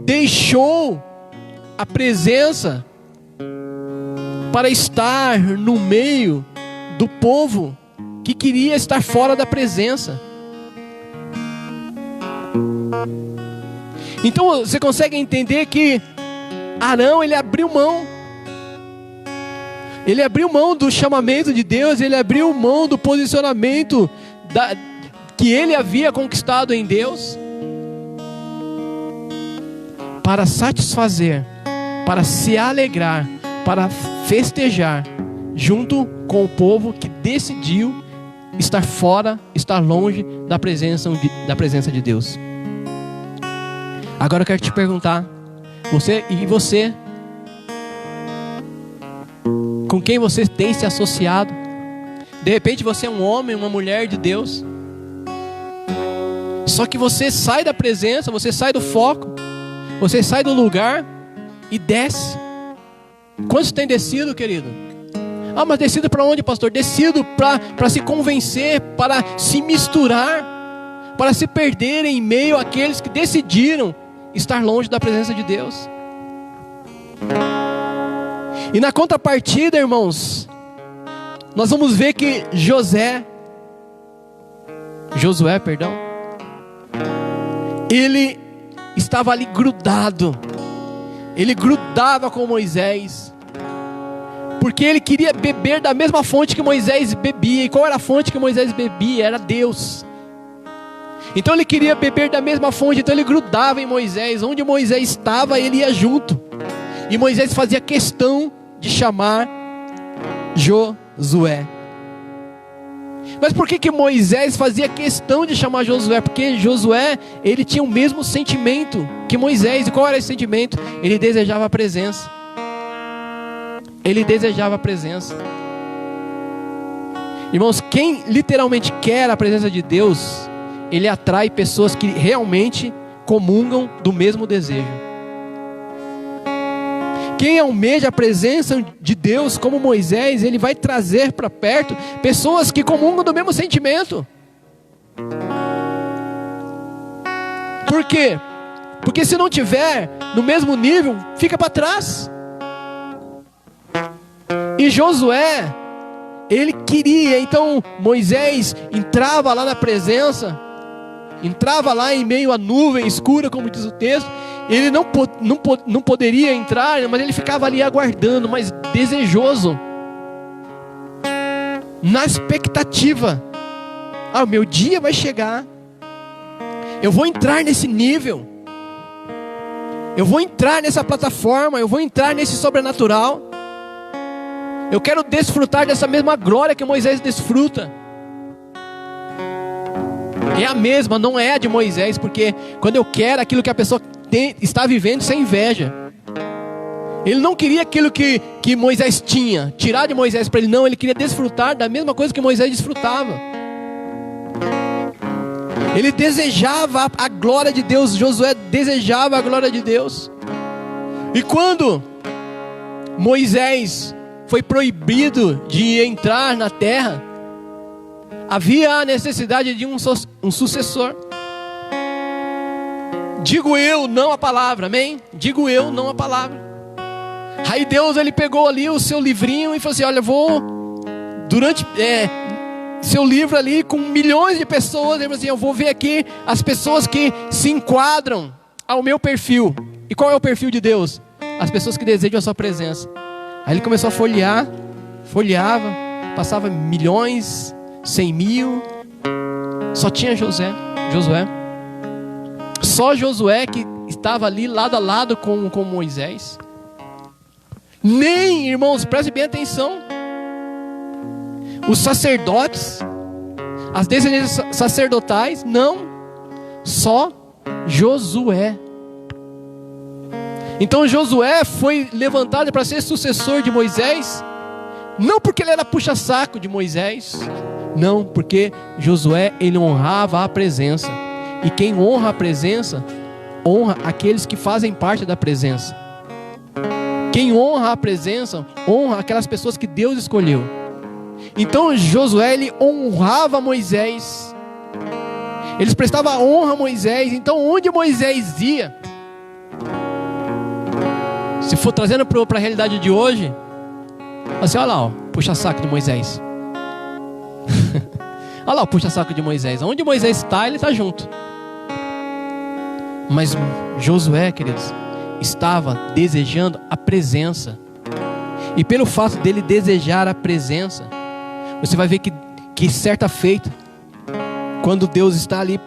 deixou a presença para estar no meio do povo que queria estar fora da presença. Então você consegue entender que Arão, ele abriu mão. Ele abriu mão do chamamento de Deus, ele abriu mão do posicionamento que ele havia conquistado em Deus, para satisfazer, para se alegrar, para festejar, junto com o povo que decidiu estar fora, estar longe da presença de Deus. Agora eu quero te perguntar, você, com quem você tem se associado? De repente você é um homem, uma mulher de Deus, só que você sai da presença, você sai do foco, você sai do lugar e desce. Quantos tem descido, querido? Ah, mas descido para onde, pastor? Descido para se convencer, para se misturar, para se perder em meio àqueles que decidiram estar longe da presença de Deus. E na contrapartida, irmãos, nós vamos ver que Josué, ele estava ali grudado. Ele grudava com Moisés, porque ele queria beber da mesma fonte que Moisés bebia. E qual era a fonte que Moisés bebia? Era Deus. Então ele queria beber da mesma fonte, então ele grudava em Moisés. Onde Moisés estava, ele ia junto. E Moisés fazia questão de chamar Josué. Mas por que Moisés fazia questão de chamar Josué? Porque Josué, ele tinha o mesmo sentimento que Moisés. E qual era esse sentimento? Ele desejava a presença. Ele desejava a presença. Irmãos, quem literalmente quer a presença de Deus, ele atrai pessoas que realmente comungam do mesmo desejo. Quem almeja a presença de Deus, como Moisés, ele vai trazer para perto pessoas que comungam do mesmo sentimento. Por quê? Porque se não tiver no mesmo nível, fica para trás. E Josué, ele queria, então Moisés entrava lá na presença, entrava lá em meio à nuvem escura, como diz o texto. Ele não poderia entrar, mas ele ficava ali aguardando, mas desejoso, na expectativa. Ah, o meu dia vai chegar, eu vou entrar nesse nível, eu vou entrar nessa plataforma, eu vou entrar nesse sobrenatural. Eu quero desfrutar dessa mesma glória que Moisés desfruta. É a mesma, não é a de Moisés, porque quando eu quero aquilo que a pessoa está vivendo, isso é inveja. Ele não queria aquilo que Moisés tinha, tirar de Moisés para ele, não, ele queria desfrutar da mesma coisa que Moisés desfrutava. Ele desejava a glória de Deus, Josué desejava a glória de Deus. E quando Moisés foi proibido de entrar na terra, havia a necessidade de um sucessor. Digo eu, não a palavra, amém? Digo eu, não a palavra. Aí Deus, ele pegou ali o seu livrinho e falou assim, olha, durante seu livro ali com milhões de pessoas, ele falou assim, eu vou ver aqui as pessoas que se enquadram ao meu perfil. E qual é o perfil de Deus? As pessoas que desejam a sua presença. Aí ele começou a folheava, passava milhões, 100 mil, só tinha Josué. Só Josué que estava ali lado a lado com Moisés. Nem, irmãos, prestem bem atenção, os sacerdotes, as descendências sacerdotais, não, só Josué. Então Josué foi levantado para ser sucessor de Moisés, não porque ele era puxa-saco de Moisés, não, porque Josué, ele honrava a presença. E quem honra a presença, honra aqueles que fazem parte da presença. Quem honra a presença, honra aquelas pessoas que Deus escolheu. Então Josué, ele honrava Moisés. Eles prestavam honra a Moisés. Então onde Moisés ia, se for trazendo para a realidade de hoje, assim, olha lá, ó, puxa-saco de Moisés. Olha lá o puxa-saco de Moisés. Onde Moisés está, ele está junto. Mas Josué, queridos, estava desejando a presença. E pelo fato dele desejar a presença, você vai ver que certa feita, quando Deus está ali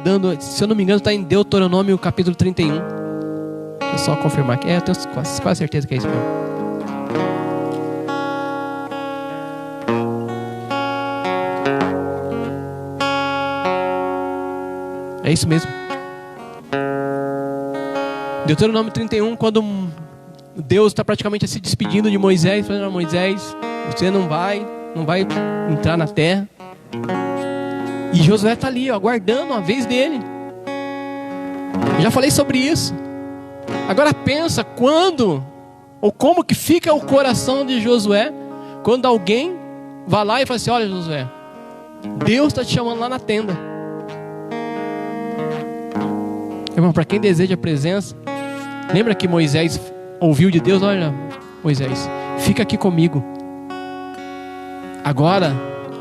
dando, se eu não me engano, está em Deuteronômio capítulo 31. Deixa eu só confirmar aqui. Eu tenho quase certeza que é isso mesmo. É isso mesmo. Deuteronômio 31, quando Deus está praticamente se despedindo de Moisés, falando: Moisés, você não vai entrar na terra. E Josué está ali, ó, aguardando a vez dele. Eu já falei sobre isso. Agora pensa quando, ou como que fica o coração de Josué, quando alguém vai lá e fala assim: olha, Josué, Deus está te chamando lá na tenda. Irmão, para quem deseja a presença, lembra que Moisés ouviu de Deus: olha, Moisés, fica aqui comigo. Agora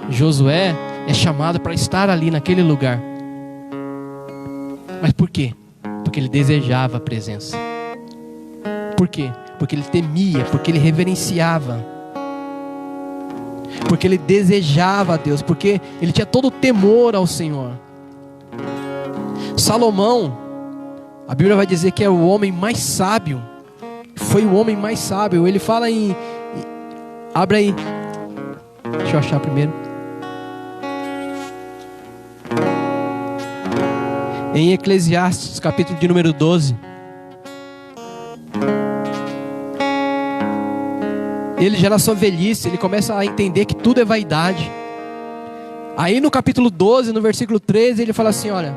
Josué é chamado para estar ali naquele lugar. Mas por quê? Porque ele desejava a presença. Por quê? Porque ele temia, porque ele reverenciava, porque ele desejava a Deus, porque ele tinha todo o temor ao Senhor. Salomão, a Bíblia vai dizer que é o homem mais sábio. Foi o homem mais sábio. Ele fala abre aí. Deixa eu achar primeiro. Em Eclesiastes, capítulo de número 12. Ele já na sua velhice, ele começa a entender que tudo é vaidade. Aí no capítulo 12, no versículo 13, ele fala assim: olha,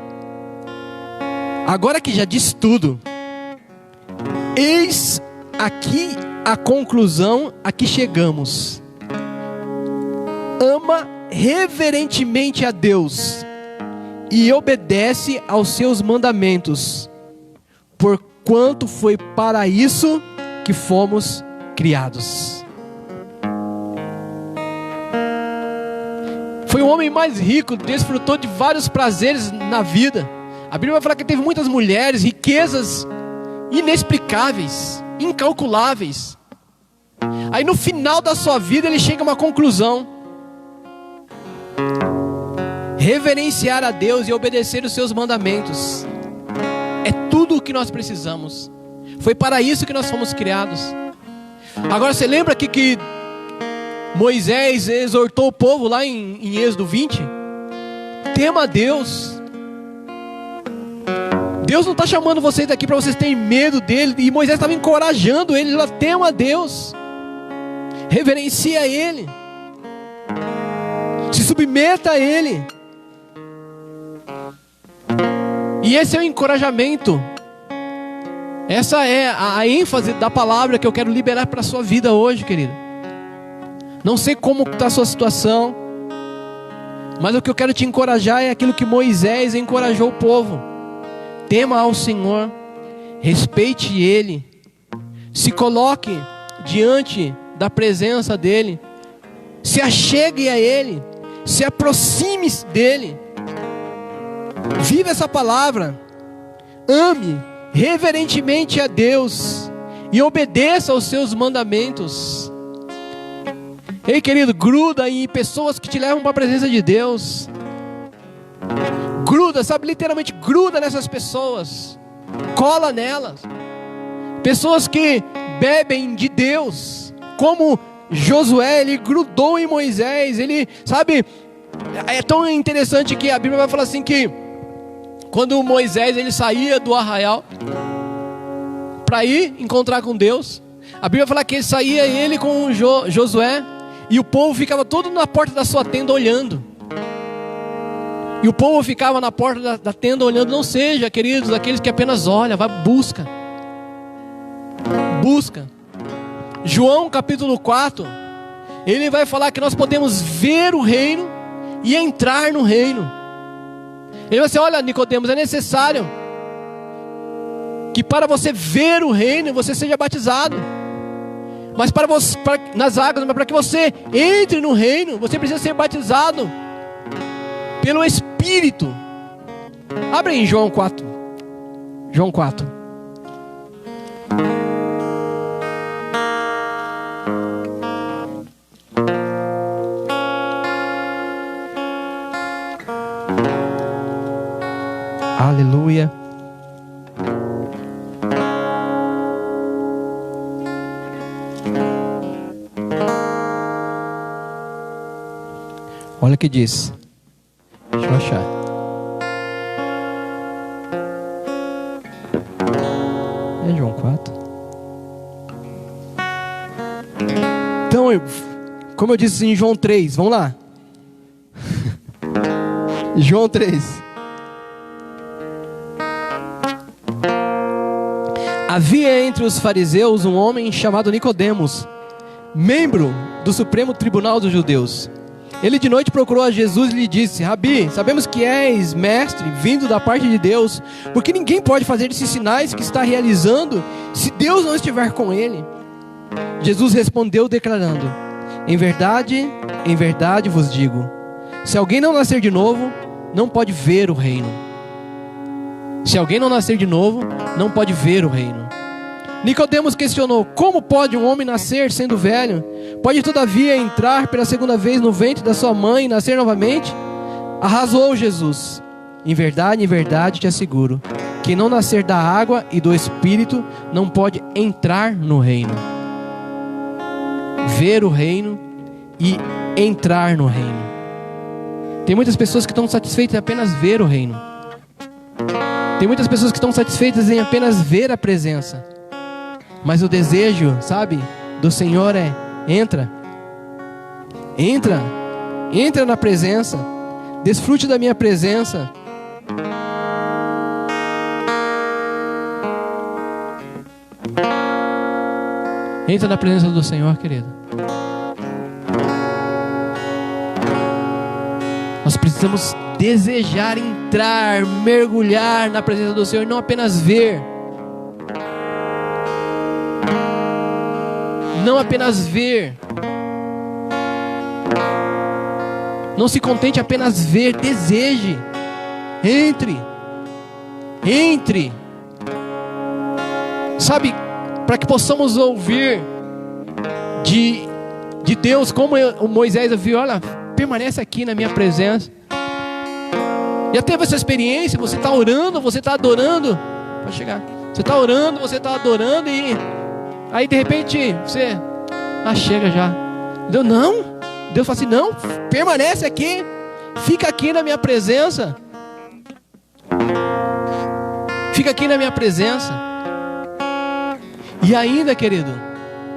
agora que já disse tudo, eis aqui a conclusão a que chegamos. Ama reverentemente a Deus e obedece aos seus mandamentos, porquanto foi para isso que fomos criados. Foi o homem mais rico, desfrutou de vários prazeres na vida. A Bíblia vai falar que teve muitas mulheres, riquezas inexplicáveis, incalculáveis. Aí no final da sua vida ele chega a uma conclusão: reverenciar a Deus e obedecer os seus mandamentos é tudo o que nós precisamos. Foi para isso que nós fomos criados. Agora você lembra que Moisés exortou o povo lá em Êxodo 20? Tema a Deus. Deus não está chamando vocês daqui para vocês terem medo dele. E Moisés estava encorajando eles lá: tema a Deus, reverencia Ele, se submeta a Ele. E esse é o encorajamento. Essa é a ênfase da palavra que eu quero liberar para a sua vida hoje, querido. Não sei como está a sua situação, mas o que eu quero te encorajar é aquilo que Moisés encorajou o povo: tema ao Senhor, respeite Ele, se coloque diante da presença dEle, se achegue a Ele, se aproxime dEle, viva essa palavra, ame reverentemente a Deus e obedeça aos seus mandamentos. Ei, querido, gruda em pessoas que te levam para a presença de Deus. Gruda, sabe, literalmente gruda nessas pessoas. Cola nelas. Pessoas que bebem de Deus, como Josué, ele grudou em Moisés. Ele, sabe, é tão interessante que a Bíblia vai falar assim que quando Moisés ele saía do arraial, para ir encontrar com Deus. A Bíblia fala que saía ele com Josué, e o povo ficava todo na porta da sua tenda olhando. E o povo ficava na porta da tenda olhando. Não seja, queridos, aqueles que apenas olham, vai, busca. Busca. João capítulo 4, ele vai falar que nós podemos ver o reino e entrar no reino. Ele vai dizer: olha, Nicodemos, é necessário que para você ver o reino, você seja batizado. Mas para você, nas águas, mas para que você entre no reino, você precisa ser batizado pelo Espírito. Abre em João 4. João 4. Aleluia. Olha o que diz. Deixa eu achar. É João 4. Então, como eu disse em João 3, vamos lá. João 3. Havia entre os fariseus um homem chamado Nicodemos, membro do Supremo Tribunal dos Judeus. Ele de noite procurou a Jesus e lhe disse: Rabi, sabemos que és mestre, vindo da parte de Deus, porque ninguém pode fazer esses sinais que está realizando, se Deus não estiver com ele. Jesus respondeu declarando: em verdade vos digo, se alguém não nascer de novo, não pode ver o reino. Se alguém não nascer de novo, não pode ver o reino. Nicodemos questionou: como pode um homem nascer sendo velho? Pode todavia entrar pela segunda vez no ventre da sua mãe e nascer novamente? Arrasou Jesus: em verdade te asseguro, quem não nascer da água e do Espírito não pode entrar no reino. Ver o reino e entrar no reino. Tem muitas pessoas que estão satisfeitas em apenas ver o reino. Tem muitas pessoas que estão satisfeitas em apenas ver a presença. Mas o desejo, sabe, do Senhor é: entra na presença, desfrute da minha presença. Entra na presença do Senhor, querido. Nós precisamos desejar entrar, mergulhar na presença do Senhor, não apenas ver. Não apenas ver. Não se contente apenas ver, deseje. Entre. Sabe, para que possamos ouvir de Deus, como o Moisés ouviu: olha, permanece aqui na minha presença. Já teve essa experiência? Você está orando, você está adorando. Pode chegar. Você está orando, você está adorando e aí de repente você chega já. Deus não. Deus fala assim: não, permanece aqui. Fica aqui na minha presença. Fica aqui na minha presença. E ainda, querido,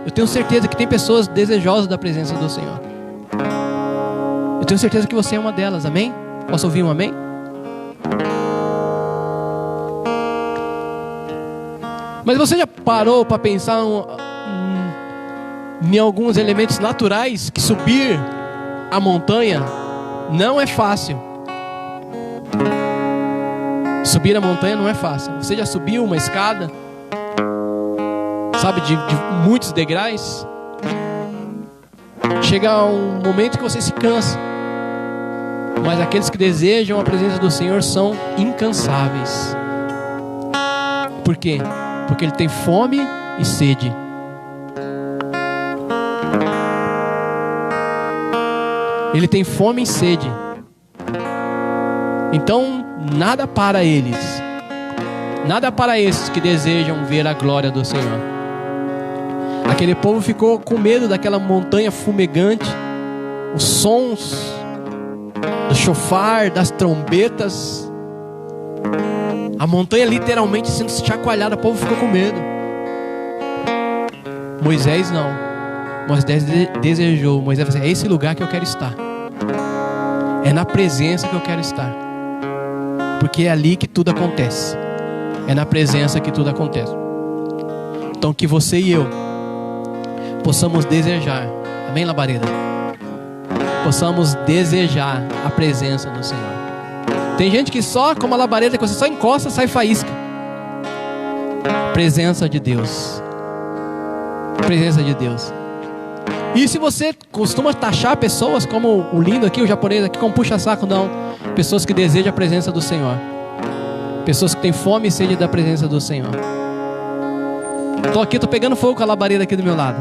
eu tenho certeza que tem pessoas desejosas da presença do Senhor. Eu tenho certeza que você é uma delas, amém? Posso ouvir um amém? Mas você já parou para pensar em alguns elementos naturais que subir a montanha não é fácil? Subir a montanha não é fácil. Você já subiu uma escada, sabe, de muitos degraus? Chega um momento que você se cansa. Mas aqueles que desejam a presença do Senhor são incansáveis. Por quê? Porque ele tem fome e sede. Ele tem fome e sede. Então, nada para eles. Nada para esses que desejam ver a glória do Senhor. Aquele povo ficou com medo daquela montanha fumegante, os sons do chofar, das trombetas, a montanha literalmente sendo chacoalhada. O povo ficou com medo. Moisés não. Moisés desejou. Moisés falou assim, é esse lugar que eu quero estar. É na presença que eu quero estar. Porque é ali que tudo acontece. É na presença que tudo acontece. Então que você e eu possamos desejar. Amém, labareda? Possamos desejar a presença do Senhor. Tem gente que só, como a labareda, que você só encosta, sai faísca. Presença de Deus. Presença de Deus. E se você costuma taxar pessoas como o lindo aqui, o japonês aqui, como puxa-saco, não. Pessoas que desejam a presença do Senhor. Pessoas que têm fome e sede da presença do Senhor. Estou aqui, estou pegando fogo com a labareda aqui do meu lado.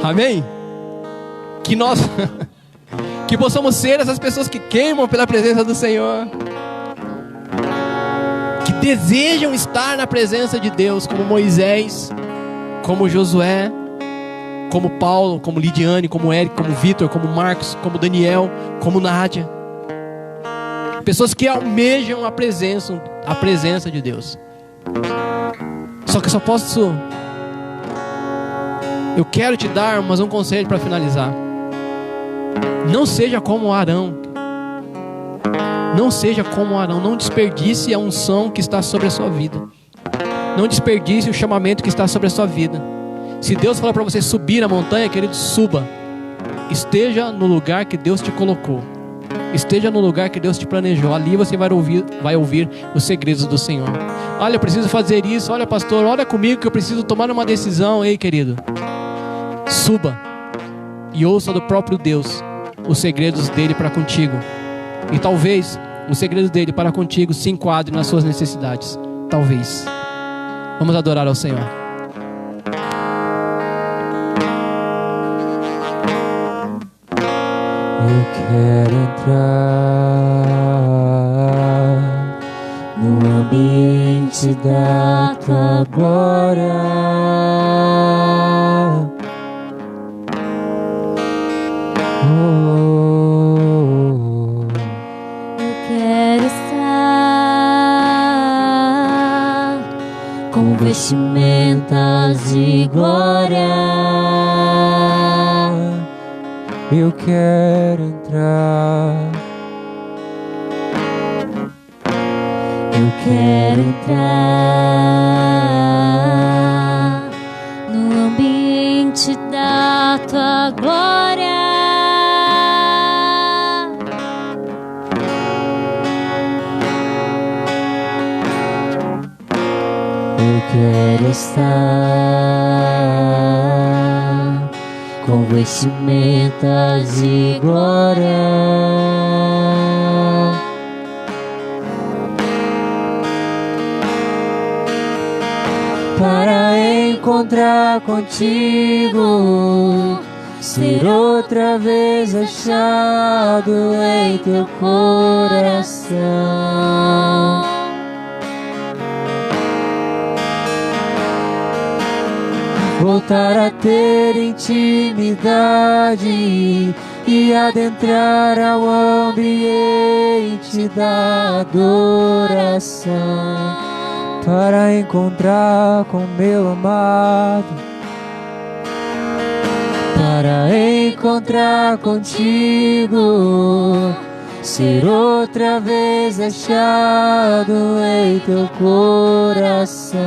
Amém? Que nós que possamos ser essas pessoas que queimam pela presença do Senhor, que desejam estar na presença de Deus, como Moisés, como Josué, como Paulo, como Lidiane, como Eric, como Vitor, como Marcos, como Daniel, como Nádia. Pessoas que almejam a presença de Deus. Só que eu quero te dar mais um conselho para finalizar. Não seja como Arão. Não seja como Arão. Não desperdice a unção que está sobre a sua vida. Não desperdice o chamamento que está sobre a sua vida. Se Deus falar para você subir a montanha, querido, suba. Esteja no lugar que Deus te colocou. Esteja no lugar que Deus te planejou. Ali você vai ouvir os segredos do Senhor. Olha, eu preciso fazer isso. Olha, pastor, olha comigo que eu preciso tomar uma decisão. Ei, querido, suba e ouça do próprio Deus os segredos dele para contigo. E talvez os segredos dele para contigo se enquadrem nas suas necessidades. Talvez. Vamos adorar ao Senhor. Eu quero entrar no ambiente da tua glória. Eu quero estar com vestimentas de glória. Eu quero entrar. Eu quero entrar no ambiente da tua glória. Eu quero estar com vestimentas de glória. Para encontrar contigo, ser outra vez achado em teu coração. Voltar a ter intimidade e adentrar ao ambiente da adoração, para encontrar com meu amado, para encontrar contigo, ser outra vez achado em teu coração.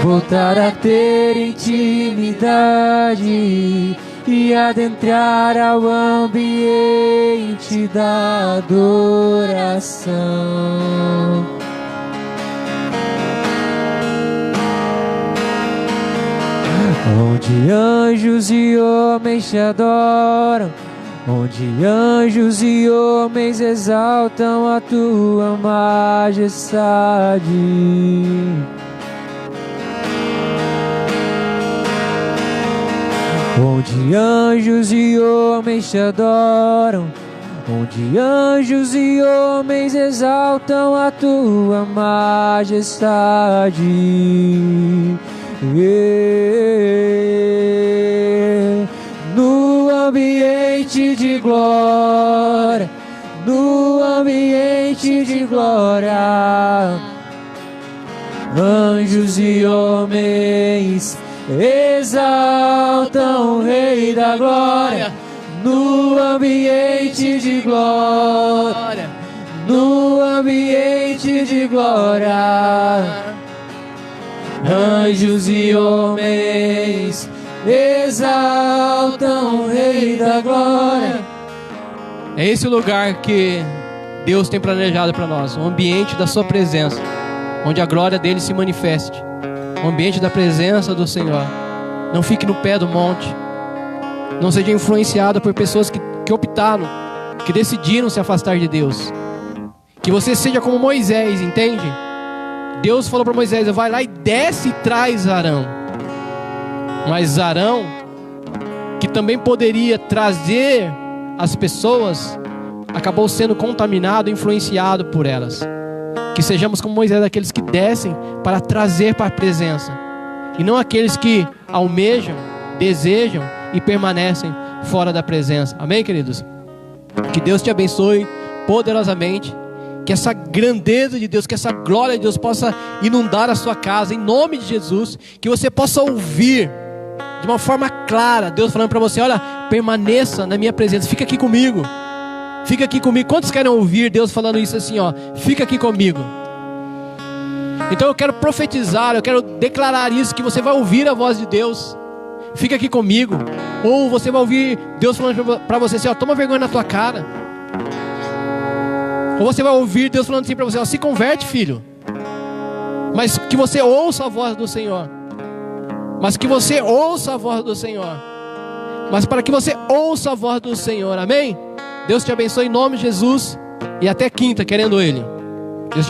Voltar a ter intimidade e adentrar ao ambiente da adoração, onde anjos e homens te adoram, onde anjos e homens exaltam a tua majestade. Onde anjos e homens te adoram, onde anjos e homens exaltam a tua majestade. No ambiente de glória, no ambiente de glória. Anjos e homens exaltam o Rei da glória, no ambiente de glória, no ambiente de glória. Anjos e homens exaltam o Rei da glória. É esse o lugar que Deus tem planejado para nós, um ambiente da sua presença, onde a glória dele se manifeste, um ambiente da presença do Senhor. Não fique no pé do monte, não seja influenciado por pessoas que optaram, que decidiram se afastar de Deus. Que você seja como Moisés, entende? Deus falou para Moisés: vai lá e desce e traz Arão. Mas Arão, que também poderia trazer as pessoas, acabou sendo contaminado, influenciado por elas. Que sejamos como Moisés, aqueles que descem para trazer para a presença, e não aqueles que almejam, desejam e permanecem fora da presença. Amém, queridos? Que Deus te abençoe poderosamente. Que essa grandeza de Deus, que essa glória de Deus possa inundar a sua casa, em nome de Jesus. Que você possa ouvir de uma forma clara Deus falando para você: olha, permaneça na minha presença, fica aqui comigo, fica aqui comigo. Quantos querem ouvir Deus falando isso assim, ó, fica aqui comigo? Então eu quero profetizar, eu quero declarar isso, que você vai ouvir a voz de Deus: fica aqui comigo. Ou você vai ouvir Deus falando para você assim, ó, toma vergonha na tua cara. Ou você vai ouvir Deus falando assim para você, ó, se converte, filho. Mas que você ouça a voz do Senhor. Mas que você ouça a voz do Senhor. Mas para que você ouça a voz do Senhor, amém? Deus te abençoe em nome de Jesus. E até quinta, querendo Ele.